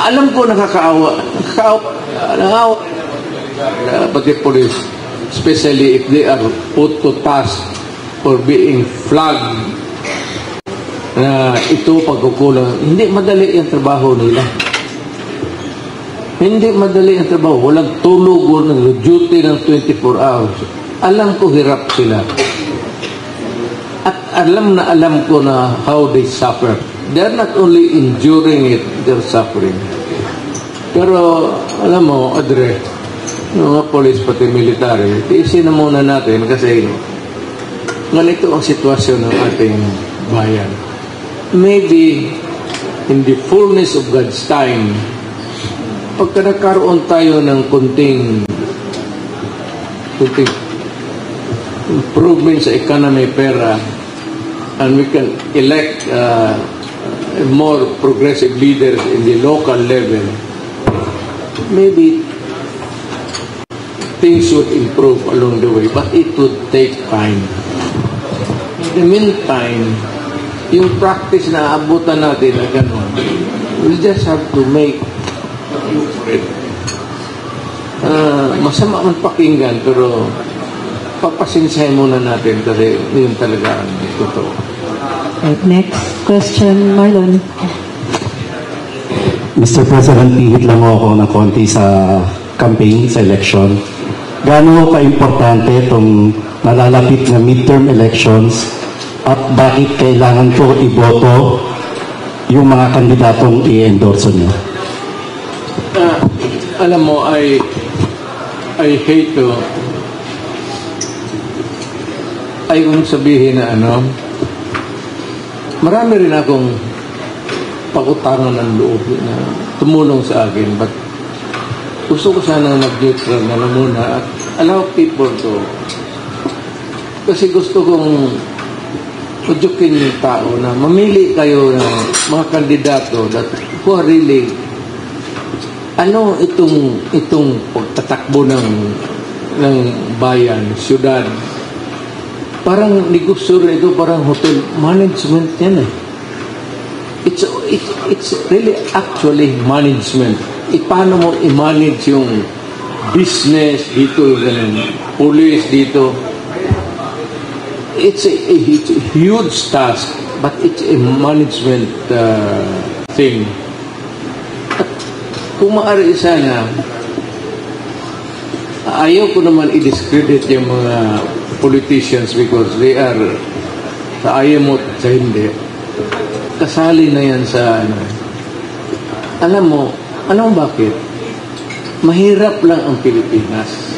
Alam ko nakakaawa pati police, especially if they are put to task for being flagged na ito pagkukulang. Hindi madali ang trabaho nila. Hindi madali ang trabaho. Walang tulog, walang duty ng 24 hours. alam ko hirap sila. At alam ko na how they suffer. They're not only enduring it, they're suffering. Pero, alam mo, Adre, yung mga police pati military, tiisin na muna natin kasi ganito ang sitwasyon ng ating bayan. Maybe, in the fullness of God's time, pagka nagkaroon tayo ng kunting improvement sa economy, pera, and we can elect more progressive leaders in the local level, maybe things would improve along the way, but it would take time. In the meantime, yung practice na abutan natin na gano'n, we just have to make it. Masama man pakinggan, pero papasinsay muna natin kasi yun talaga ang totoo. Right, next question, Marlon. Mr. President, pihit lang ako ng konti sa campaign, sa election. Gaano ka-importante itong nalalapit na midterm elections at bakit kailangan ko iboto yung mga kandidatong i-endorse niyo? Alam mo, I hate to kong sabihin na marami rin akong pakutangan ng loob na tumulong sa akin, but gusto ko sana mag-neutral na muna at allow people to, kasi gusto kong udyukin yung tao na mamili kayo ng mga kandidato that who are really itong pagtatakbo ng bayan, syudad. Parang negosyo rin ito, parang hotel management yan eh. It's really actually management. Paano mo i-manage yung business dito, ganun, police dito. It's a huge task, but it's a management thing. At kung maaari sana, ayaw ko naman i-discredit yung mga politicians because they are sa ayaw mo sa hindi. Kasali na yan sa alam mo, bakit? Mahirap lang ang Pilipinas.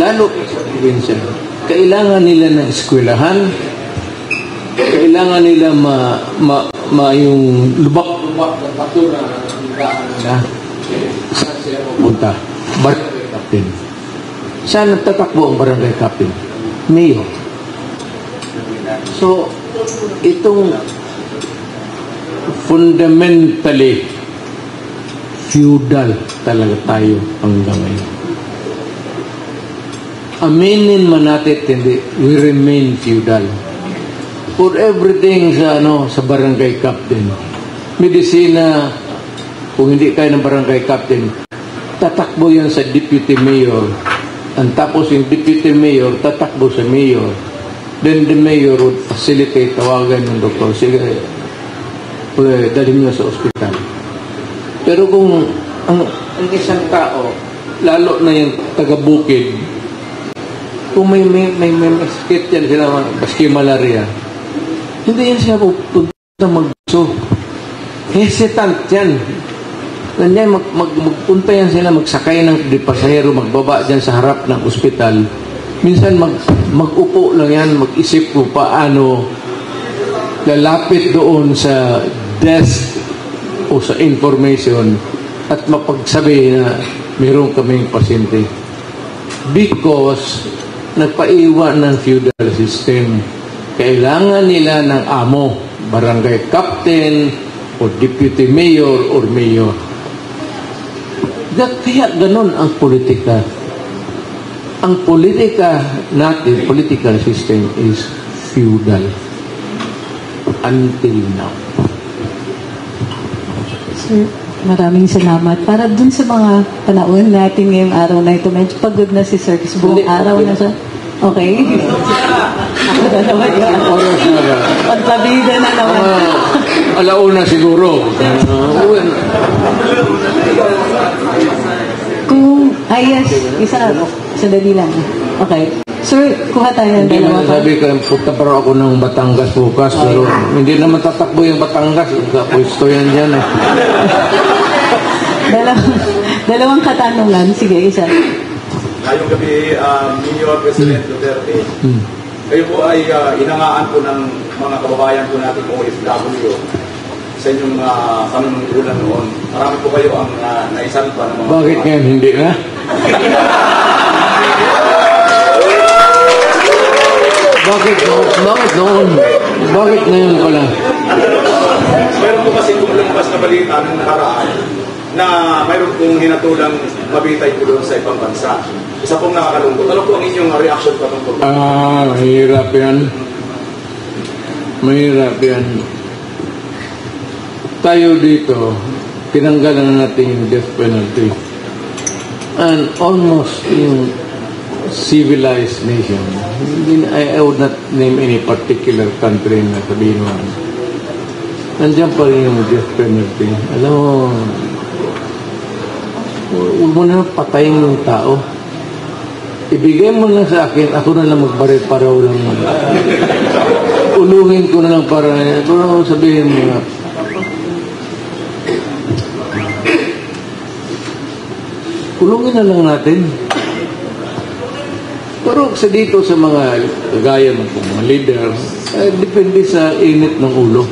Lalo sa probinsya. Kailangan nila ng eskwelahan, kailangan nila yung lubak-lubak na bato na saan sila pupunta? Barangay Captain. Saan nagtatakbo ang barangay captain? Mayor. So, itong fundamentally feudal talaga tayo hanggang ngayon. Aminin man natin, hindi, we remain feudal. For everything sa barangay captain. Medisina, kung hindi kayo ng barangay captain, tatakbo yan sa deputy mayor. And tapos yung deputy mayor, tatakbo sa mayor. Then the mayor would facilitate, tawagan ng doktor. Sige, dalhin nyo sa ospital. Pero kung ang isang tao, lalo na yung taga-bukid, kung may sakit yan sila, baski malaria, hindi yan siya pupunta mag-so. Hesitant yan. Nandiyan, magpunta yan sila, magsakay ng pasahero, magbaba dyan sa harap ng ospital. Minsan mag-upo lang yan, mag-isip kung paano lalapit doon sa desk o sa information at mapagsabi na mayroon kaming pasyente. Because nagpaiwan ng feudal system. Kailangan nila ng amo, barangay captain, o deputy mayor or mayor. Kaya ganun ang politika. Ang politika natin, political system is feudal. Until now. Sir, maraming salamat. Para dun sa mga panahon natin ngayong araw na ito, medyo pagod na si Sir kasi buong araw na siya. Okay? Ako na naman yan. Pagpabida na naman. Alauna siguro. Yes, sandali lang. Okay. Sir, kuha tayo ng Hindi dalawa man pa. sabi ko, punta pa raw ako ng Batangas bukas, pero hindi naman tatakbo yung Batangas. Pwesto yan dyan eh. Dalawang katanungan. Sige, isa. Ngayong gabi, Mayor President Duterte, kayo po ay inangaan po ng mga kababayan po natin OFW sa inyong panunungkulan noon. Marami po kayo ang naisalpa ng mga... Bakit ngayon hindi na? Bakit noon? Bakit ngayon pala? Meron po kasi kung lumabas na balita ng nakaraan na mayroon pong hinatulang mabitay po doon sa ibang bansa. Isa pong nakakalungkot. Ano po ang inyong reaction pa tungkol? Mahirap yan. Mahirap yan. Tayo dito, tinanggalan natin yung death penalty. And almost yung civilized nation. I would not name any particular country na sabihin mo. Nandiyan pa rin yung death penalty. Alam mo, huwag mo na patayin yung tao. Ibigay mo lang sa akin, ako na lang magbaril para walang ulungin ko na lang para sabihin mo nga. Ulungin na lang natin. Pero sa dito sa mga gaya ng mga leader, depende sa init ng ulo.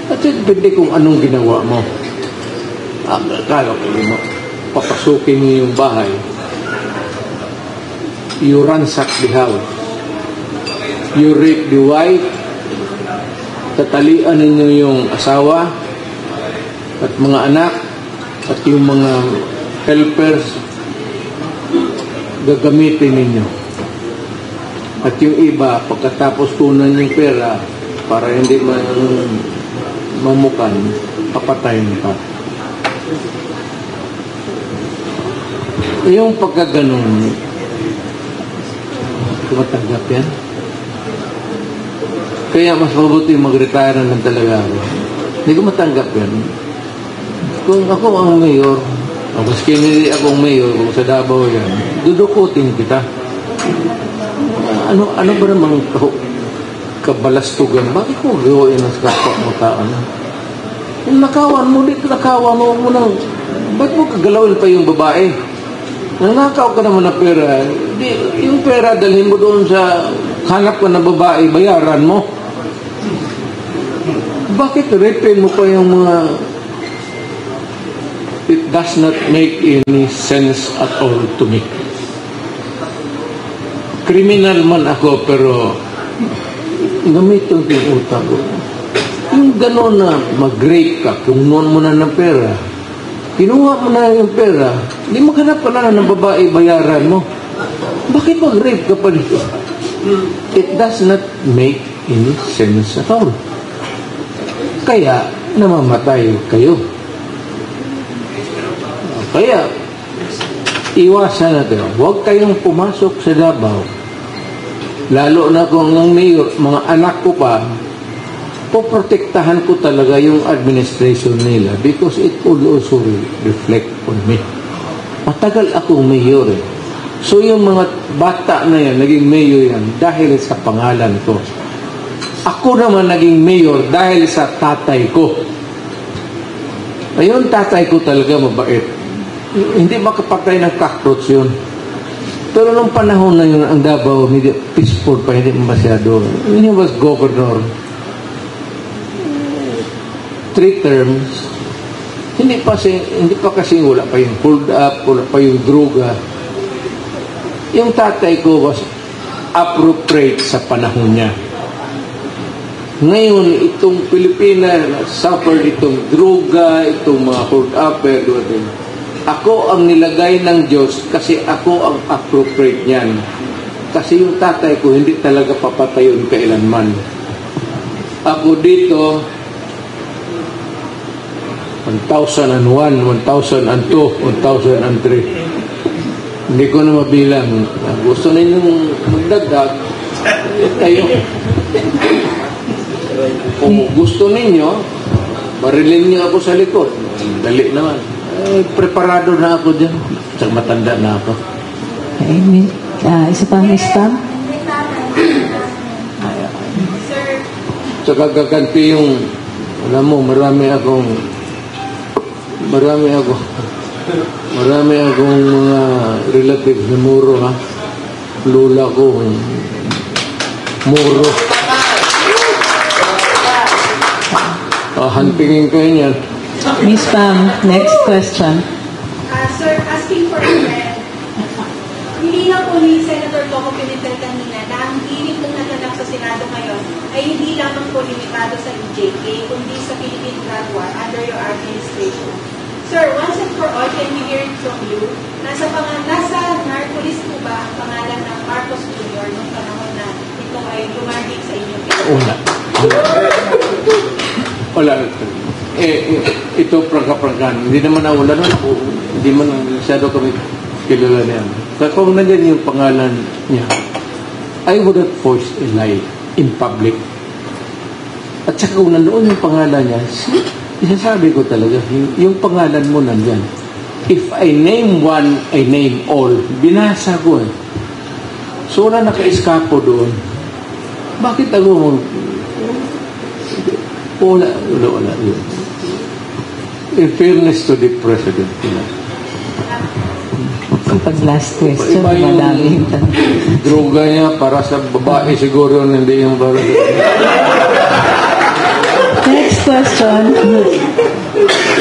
At depende kung anong ginawa mo. Akala ko mo, papasukin mo yung bahay. You ransack the house. You rape the wife. Tatalian ninyo yung asawa at mga anak at yung mga helpers gagamitin ninyo. At yung iba, pagkatapos kunan yung pera para hindi mamukan, papatayin pa. Yung pagkaganon, tumatanggap yan. Kaya mas mabuti mag-retire na lang talaga ako. Hindi ko matanggap yan. Kung ako ang mayor, maski hindi akong mayor, kung sa Davao yan, dudukutin kita. Ano ba namang kabalastugan? Bakit mo gawin ang kapwa mo tao? Yung nakawan mo, dito nakawan mo nang, bakit mo kagalawin pa yung babae? Nanakaw ka naman na pera, yung pera dalhin mo doon sa hanap ka na babae, bayaran mo. Bakit repin mo pa yung mga... It does not make any sense at all to me. Criminal man ako, pero gamitin ko yung utak ko. Yung gano'n na mag-rape ka, kinuha mo na ng pera, kinuha mo na yung pera, hindi maghanap ka na ng babae, bayaran mo. Bakit mag-rape ka pa dito? It does not make any sense at all. Kaya, namamatay kayo. Kaya, iwasan natin. Huwag kayong pumasok sa Davao. Lalo na kung ang mayor, mga anak ko pa, poprotektahan ko talaga yung administration nila because it will also reflect on me. Matagal akong mayor eh. So yung mga bata na yan, naging mayor yan dahil sa pangalan ko. Ako naman naging mayor dahil sa tatay ko. Ayun, tatay ko talaga mabait. Hindi makapatay ng cockroach yun. Pero nung panahon na yun, ang Davao, hindi peaceful pa, hindi masyado. When he was governor, 3 terms, hindi pa kasi wala pa yung hold up, wala pa yung droga. Yung tatay ko was appropriate sa panahon niya. Ngayon, itong Pilipinas suffered itong droga, itong mga hold up, ako ang nilagay ng Diyos kasi ako ang appropriate niyan. Kasi yung tatay ko hindi talaga papatayon kailanman. Ako dito 1001, 1002, 1003. Hindi ko na mabilang. Gusto ninyong magdagdag, tayo. Kung gusto ninyo, barilin niyo ako sa likod. Dali naman. Preparado na ako dyan. Tsaka matanda na ako. Okay. Isa pa, Miss Pam? Sir, Tsaka gaganti yung, alam mo, marami akong mga relatives na muro, ha? Lula ko, muro. Hantingin ko yun yan. Miss Pam, next question. sir, asking for a friend. Nilinaw po ni Senator Coco Pimentel kanina na ang hiling ng naganap sa Senado ngayon ay hindi lamang po limitado sa EJK, kundi sa Philippine Drug War under your administration. Sir, once and for all, can we hear it from you? Nasa narcolis po ba ang pangalan ng Marcos Jr. noong panahon na ito ay lumagig sa inyong Wala. Ito prangka-prangkan. Hindi naman nawala nun. Hindi man masyado kami kilala na yan. Kung nandiyan yung pangalan niya, I would have forced a lie in public. At saka kung nandoon yung pangalan niya, isasabi ko talaga, yung pangalan mo nandyan. If I name one, I name all. Binasa ko eh. So wala naka-eskapo doon. Bakit ako wala yun. In fairness to the President. Pag last question, Iba yung madaming droga niya para sa babae siguro hindi yung para Next question.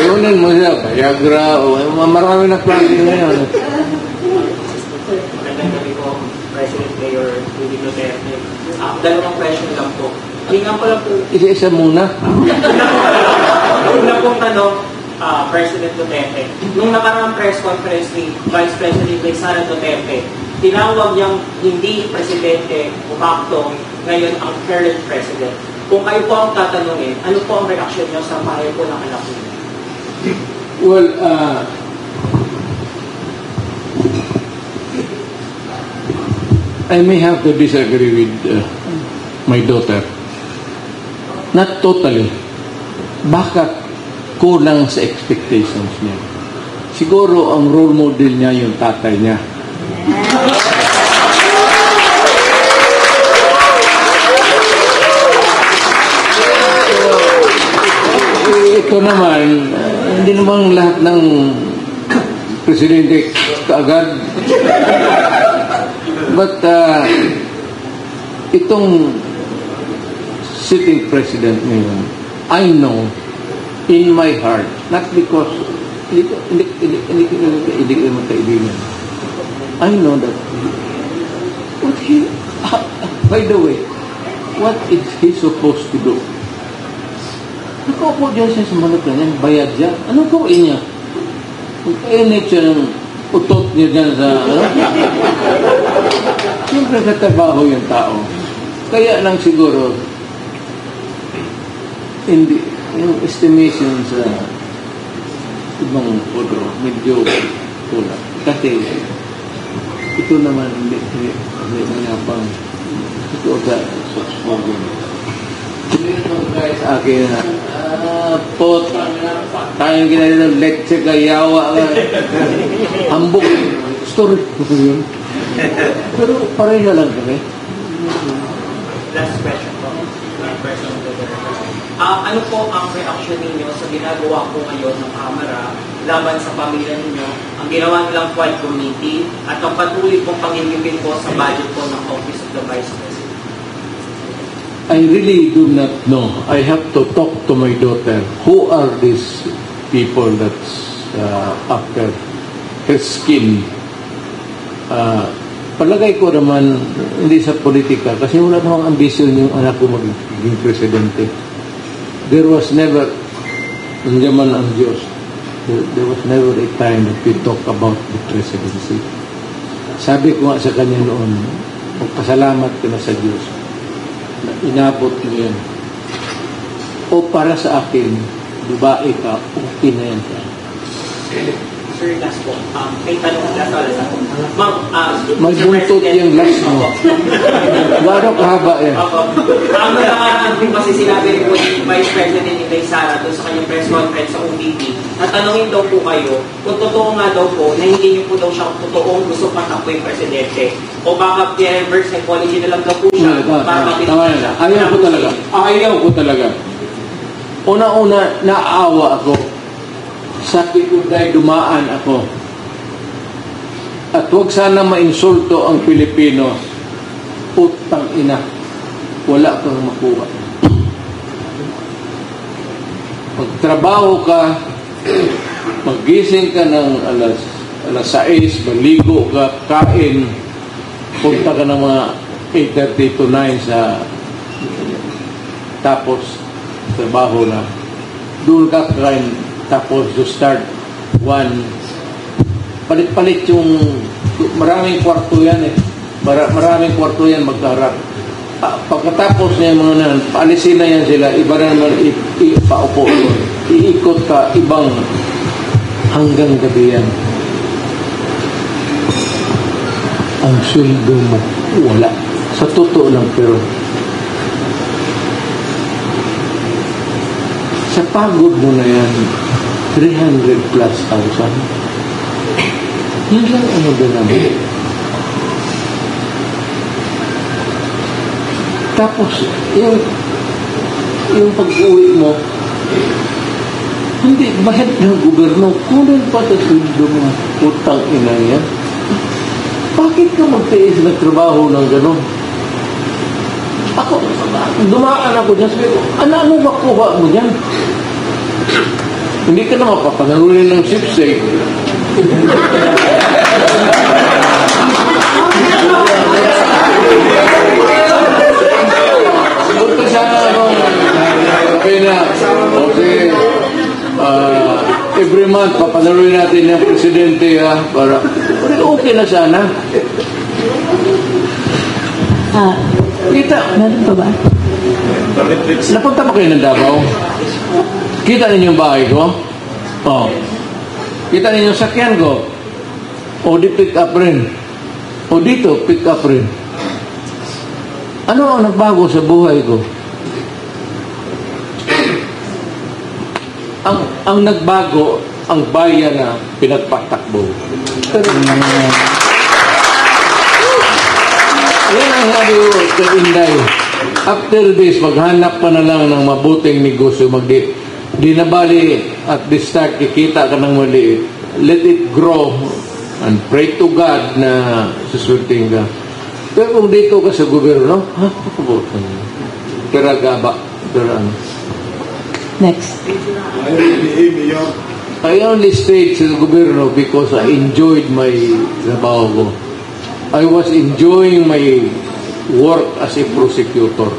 Iunin mo siya, Viagra, o marami na klase ngayon. Magandang gabi po, President Mayor Rudy Duterte. Dalawang question lang po. Hingan ko lang po. Isa-isa muna. Una pong tanong, President Duterte. Nung nakaraang press conference ni Vice President Sara Duterte, tinawag niyang hindi presidente o facto ngayon ang current president. Kung kayo po ang tatanungin, ano po ang reaksyon niyo sa pahay po ng anak niyo? Well, I may have to disagree with my daughter. Not totally. Bakit kulang sa expectations niya? Siguro ang role model niya yung tatay niya. Ito naman, hindi naman lahat ng presidente kaagad. But itong sitting president ngayon, I know in my heart, not because hindi ko magkaibigan. I know that by the way, what is he supposed to do? Nakaupo dyan siya sa manok na yan, bayad siya. Anong gawin niya? Mag-init siya ng utot niya dyan sa siyempre natabaho yung tao. Kaya lang siguro hindi yung estimation sa ibang puro medyo kulang. Kasi ito naman hindi mayapang ito sa spoken. Sa akin pot tayong ginagawa leche kayawa hambog story ko yun. Pero pareho lang kami. Last question po. Ano po ang reaction ninyo sa ginagawa po ngayon ng Kamara laban sa pamilya ninyo, ang ginawa nilang Quad Committee at ang patuloy pong pag-ibigay po sa budget po ng Office of the Vice President? I really do not know. I have to talk to my daughter. Who are these people that's after her skin? Palagay ko naman hindi sa politika kasi wala namang ambisyon yung anak ko magiging presidente. There was never nandiyaman ang Diyos. There was never a time that we talk about the presidency. Sabi ko nga sa kanya noon, magpasalamat ka na sa Diyos na inabot mo yan. O para sa akin, babae ka, okay na yan ka. Sir, last po. May tanong last ako. May buntot yung last mo. Gano'ng kahaba yan? Ang nakaraan din kasi sinabi rin po ni Vice President Inday Sara doon sa kanyang press conference sa OVP Natanungin daw po kayo kung totoo nga daw po na hindi niyo po daw siya totoong gusto patakbo yung presidente. O baka reverse psychology na lang daw po siya. Tama na. Ayaw ko talaga. Una-una, naawa ako. Sabi ko dahil dumaan ako. At huwag sana mainsulto ang Pilipino. Putang ina. Wala kang makuha. Magtrabaho ka, magising ka ng alas 6, maligo ka, kain, punta ka ng mga 8:30 to 9 sa tapos trabaho na. Doon ka kain, tapos to start 1. Palit-palit yung maraming kwarto yan eh. Maraming kwarto yan magkaharap. Pagkatapos niya mga nan, paalisin na yan sila, iba na naman ipaupo. Iikot ka, ibang hanggang gabi yan. Ang sweldo mo, wala. Sa totoo lang, pero sa pagod mo na yan, 300 plus thousand. Yun lang ano ba naman. Tapos, yung pag-uwi mo, hindi, bahit ng gobyerno, kunin pa sa sweldo mo, utang ina yan. Bakit ka magtiis na trabaho ng gano'n? Ako, dumaan ako dyan, sabi ko, ano makuha mo dyan? Hindi ka na mapapagalunin ng sipsig. Punta sana akong pena. Okay. Every month, papanaluin natin yung presidente para okay na sana. Kita. Meron pa ba? Napunta ba kayo ng Davao? Kita ninyo yung bahay ko? Oh. Kita ninyo yung sakyan ko? O di pick up rin? O dito, pick up rin? Ano ang nagbago sa buhay ko? Ang nagbago, ang bayan na pinagpatakbo. Pero, yan ang sabi ko kay Inday. After this, maghanap ka na lang ng mabuting negosyo. Di na bali at the start, kikita ka ng maliit. Let it grow and pray to God na susulting ka. Pero kung dito ka sa gobyerno, pera gaba, pera ano. Next. I only stayed sa gobyerno because I enjoyed my trabaho ko. I was enjoying my work as a prosecutor.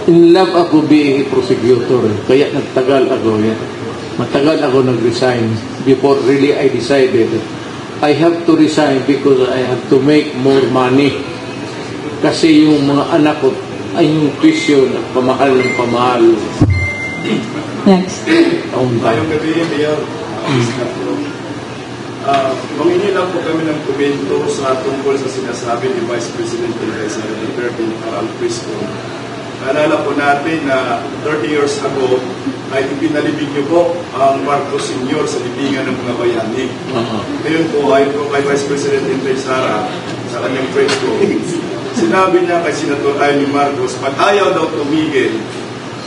In love ako being a prosecutor. Kaya nagtagal ako yan. Matagal ako nag-resign before really I decided I have to resign because I have to make more money. Kasi yung mga anak ko ay yung tuition at pamahal ng pamahal. Next. Ngayong gabi, Mayor, mangingi lang po kami ng komento sa tungkol sa sinasabi ni Vice President Sara Duterte para al Cristo. Naalala po natin na 30 years ago ay ipinalibig niyo po ang Marcos Sr. sa libingan ng mga bayani. Ngayon po, ayon po kay Vice President Sara sa kanyang press ko, sinabi niya kay Senator Amy Marcos, pag ayaw daw tumigil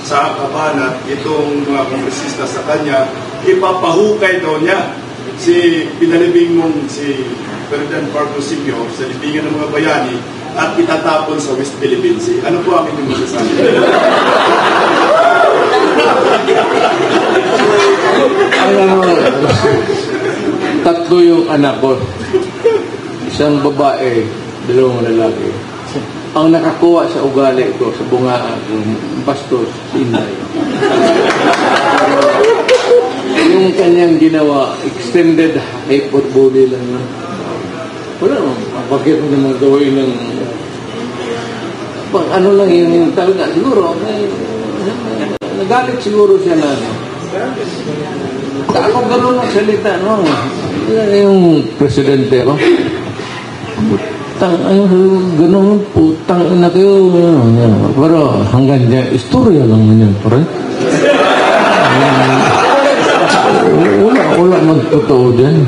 sa kabanat itong mga kongresista sa kanya, ipapahukay daw niya si pinalibing mong si Ferdinand Marcos Sr. sa libingan ng mga bayani at itatapon sa West Philippine Sea. Ano po ang inyong masasabi? Tatlo yung anak ko. Isang babae, dalawang lalaki. Ang nakakuha sa ugali ko, sa bungaan, bastos, Inday. Yung kanyang ginawa, extended hyperbole lang. Wala naman, bakit mo naman gawin ng ano lang yung talaga, siguro, nagalit siguro siya na ako gano'n ang salita, no? Yung presidente ko, gano'n, putang ina kayo, pero hanggang dyan, istorya lang yan, pare. Wala magtotoo dyan.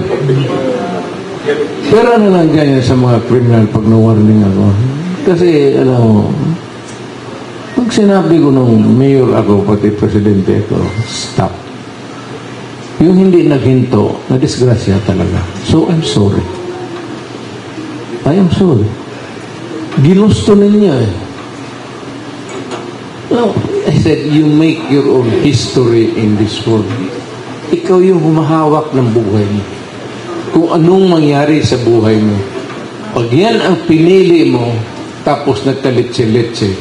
Pero ano lang ganyan sa mga criminal pag na-warning ako. Kasi, alam mo, pag sinabi ko nung mayor ako, pati presidente ko, stop. Yung hindi naghinto, na-disgrasya talaga. So, I'm sorry. I am sorry. Ginusto ninyo eh. No, I said, you make your own history in this world. Ikaw yung humahawak ng buhay mo. Kung anong mangyari sa buhay mo. Pag yan ang pinili mo, tapos nagkaletse-letse,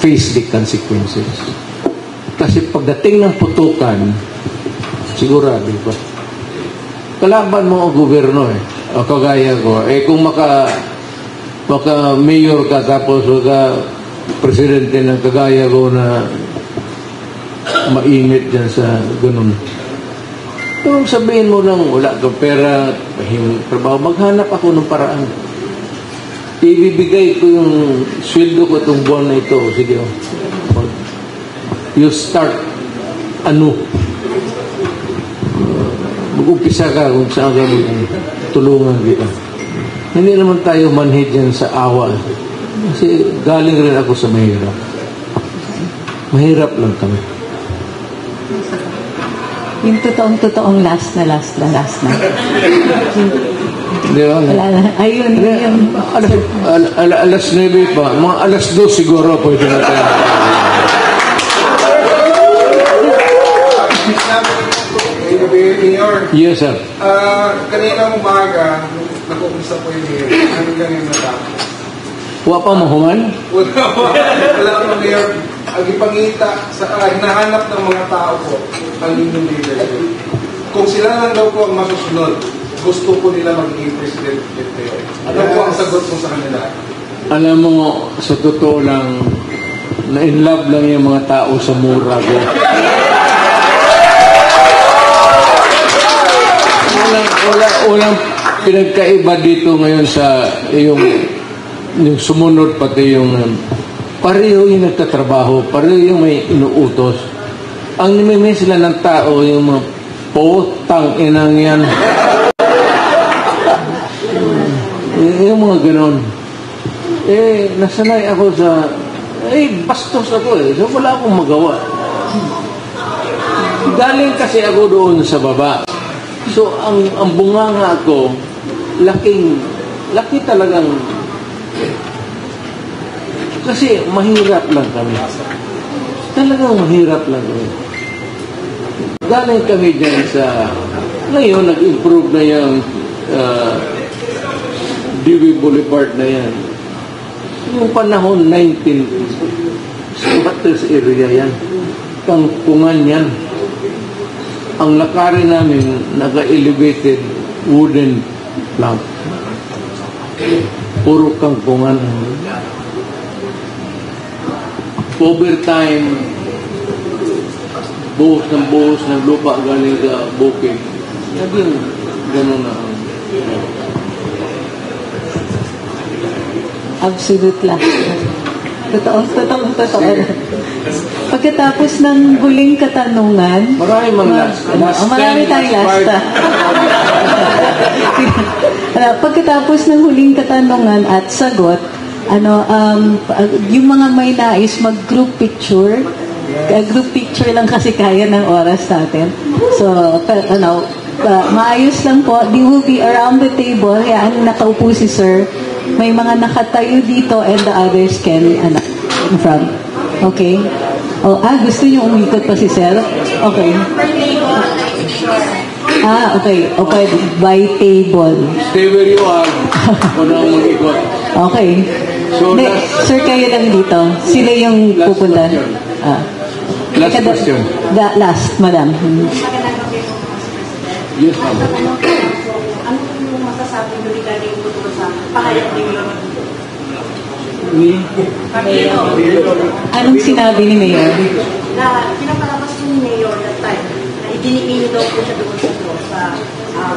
face the consequences. Kasi pagdating ng putukan, sigurado pa. Kalaban mo ang gobyerno eh. O kagaya ko. Eh kung maka-mayor ka tapos presidente ng kagaya ko na mainit dyan sa ganun. Kung sabihin mo lang, wala kang pera, trabaho, maghanap ako ng paraan. Ibibigay ko yung sweldo ko itong buwan na ito. Sige, you start mag-umpisa ka kung saan ka tulungan kita. Hindi naman tayo manhid yan sa awa. Kasi galing rin ako sa mahirap. Mahirap lang kami. Yung totoong last na. Di ba? Wala na. Ayun. Alas 9 pa. Mga alas 2 siguro pwede na tayo. Mayor. Yes, sir. Kaninang umaga, nag-umpisa po yung mayor. Anong ganyan na tao? Wa pa mahuman? Wala po, Mayor. Ang ipangita, hinahanap ng mga tao po ang inyong leadership. Kung sila lang daw po ang masusunod, gusto po nila magiging president. Ano po ang sagot mo sa kanila? Alam mo, sa totoo lang, na-in love lang yung mga tao sa mura ko. Walang pinagkaiba dito ngayon sa yung sumunod pati yung pareho yung nagtatrabaho, pareho yung may inuutos. Ang nimimay sila ng tao, yung mga potang inang yan. Yung mga ganon. Nasanay ako sa bastos ako eh. So wala akong magawa. Galing kasi ako doon sa baba. So ang bunganga ko, laki talagang. Kasi mahirap lang kami. Talagang mahirap lang kami. Galing kami dyan sa, ngayon nag-improve na yung DB Boulevard na yan. Yung panahon 19, sa Batres area yan. Kangkungan yan. Ang lakarin namin, naka-elevated wooden plank. Puro kangkungan. Overtime, buhos ng lupa galing sa bukid. Naging gano'n na. Absolute lang. Totoo. Pagkatapos ng huling katanungan, marami tayong last. Pagkatapos ng huling katanungan at sagot, yung mga may nais mag-group picture, group picture lang kasi kaya ng oras natin. So, maayos lang po. They will be around the table. Yan, nakaupo si sir. May mga nakatayo dito and the others can, in front. Okay? Gusto niyo umikot pa si sir? Okay. Okay. By table. Stay where you are. Unang mag-ikot. Okay. So, sir, kayo lang dito. Sila yung pupunta. Last question. Last, madam. Yes, ma'am. Ano yung masasabi mo regarding yung tungkol sa pahayag ni Mayor? Anong sinabi ni Mayor? Na pinapalabas ni Mayor that time na idinipili daw po siya doon sa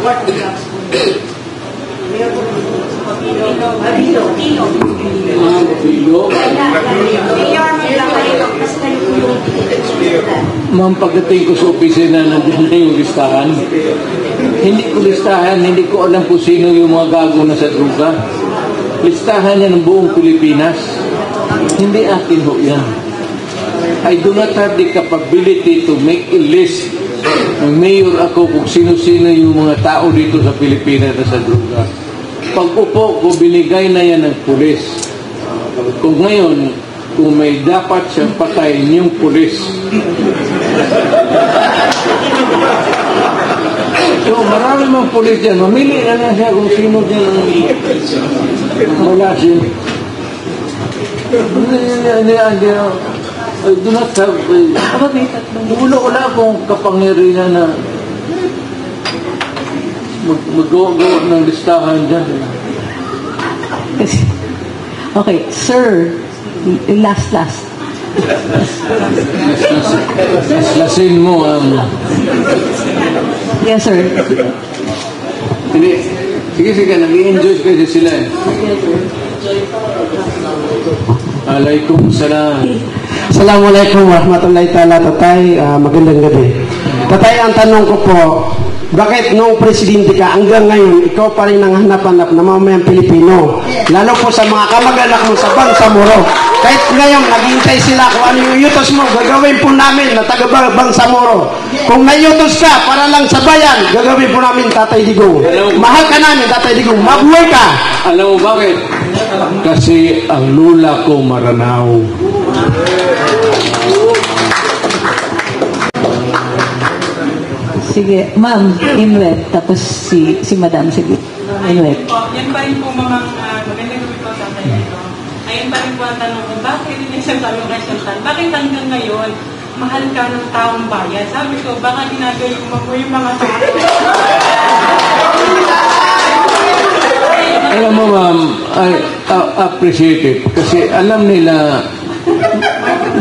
work of drugs po. Mayor po Tino. Mayor, may lang kayo kasi kayo po yung Ma'am, pagdating ko sa opisina, nandiyan na yung listahan. Hindi ko listahan, hindi ko alam kung sino yung mga gago na sa druga. Listahan yan ng buong Pilipinas. Hindi akin ho yan. I do not have the capability to make a list. Ng mayor ako kung sino-sino yung mga tao dito sa Pilipinas na sa druga. Pag upo ko, binigay na yan ng pulis. Kung ngayon, kung may dapat siyang patayin yung pulis. So, marami mga pulis dyan. Mamili na lang siya kung sino dyan ang wala siya. I do not have wala akong kapangyarihan na mag-go ng listahan dyan. Okay, sir, last. Lasin mo ang... Yes, sir. Hindi. Sige, nag-i-enjoy kasi sila eh. Alaikum salam. Assalamualaikum warahmatullahi ta'ala, Tatay. Magandang gabi. Tatay, ang tanong ko po, bakit noong presidente ka, hanggang ngayon, ikaw pa rin ang hanap-hanap na mamayang Pilipino, lalo po sa mga kamag-anak mo sa Bangsamoro. Kahit ngayon, naghihintay sila kung ano yung yutos mo, gagawin po namin na taga Bangsamoro. Kung nayutos ka para lang sa bayan, gagawin po namin, Tatay Digong. Mahal ka namin, Tatay Digong. Mabuhay ka! Alam mo bakit? Kasi ang lula ko Maranao. Sige, ma'am, Inwet, tapos si madam, sige. Inwet. Yan pa rin po mga magandang gabi po sa tayo. Ayun pa rin po ang tanong ko, bakit hindi siya sabi kay Chantal, bakit hanggang ngayon, mahal ka ng taong bayan? Sabi ko, baka ginagawin mo mo yung mga tao. Alam mo ma'am, I appreciate it kasi alam nila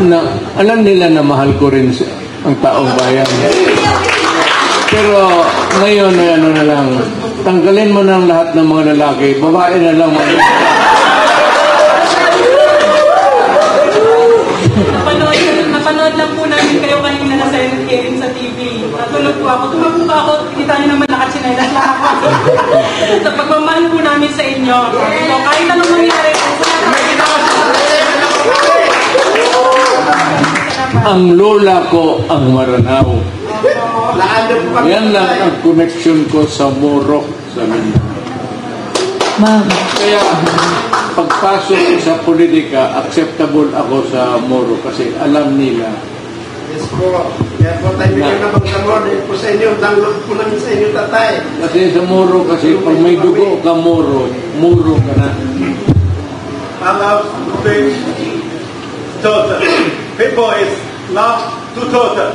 na mahal ko rin ang taong bayan. Pero ngayon ano na lang, tanggalin mo ng lahat ng mga lalaki, babae na lang. Napanood lang po namin kayo kanina na sa hearing sa TV. Natulog po ako. Tumapo pa ako. Kita niyo naman nakachinela na ako. Sa pagmamahal po namin sa inyo. So, kahit anong mangyari po. Ang lola ko ang Maranao. Yan lang ang connection ko sa Morok sa Mindanao. Ma'am. Kaya pagpasok ko sa politika, acceptable ako sa Moro kasi alam nila. Yes po. Kaya po tayo bigyan na Bangsamoro. Dahil po sa inyo, download po namin sa inyo, Tatay. Kasi sa Moro kasi pag may dugo ka Moro ka na. Love to total. People is love to total.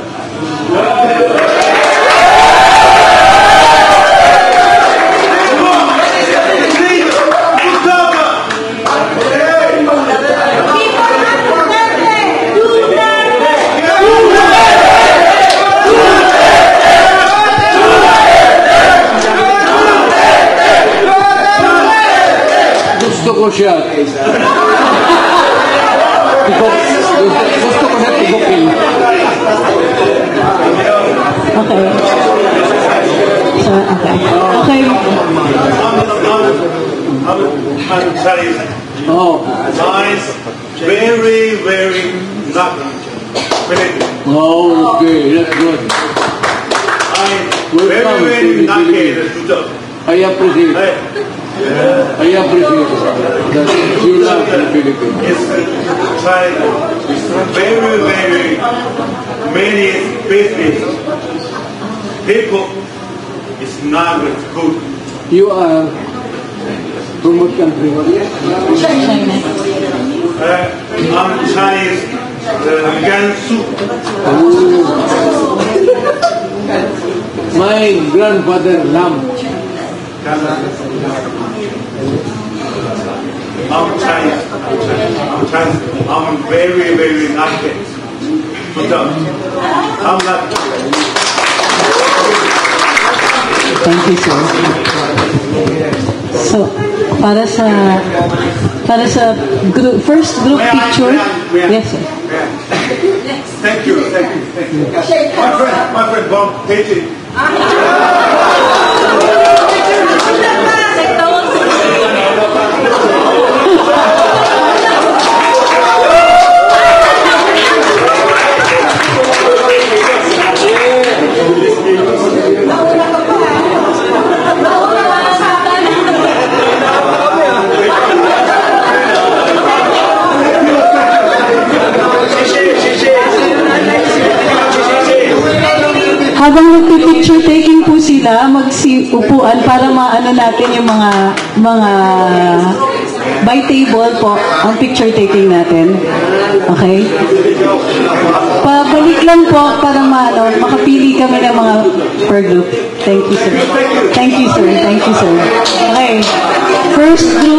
Gusto ko siya. Gusto ko siya tibukin. Okay. So, okay. Oh. Nice, very, very not Oh, okay, that's good. very, very not I appreciate it. I appreciate it. That you love the Philippines. It's China. Very, very many business people is not good. You are from what country? I'm Chinese, Gansu. My grandfather Lam. I'm Chinese. I'm very, very lucky. I'm not. Thank you, sir. So, para sa first group picture. Yes, sir. Thank you. My friend Bob, take it. Habang magpipicture taking po sila, magsiupuan para maano natin yung mga by table po ang picture taking natin. Okay? Pabalik lang po para makapili kami ng mga per group. Thank you, sir. Okay. First group.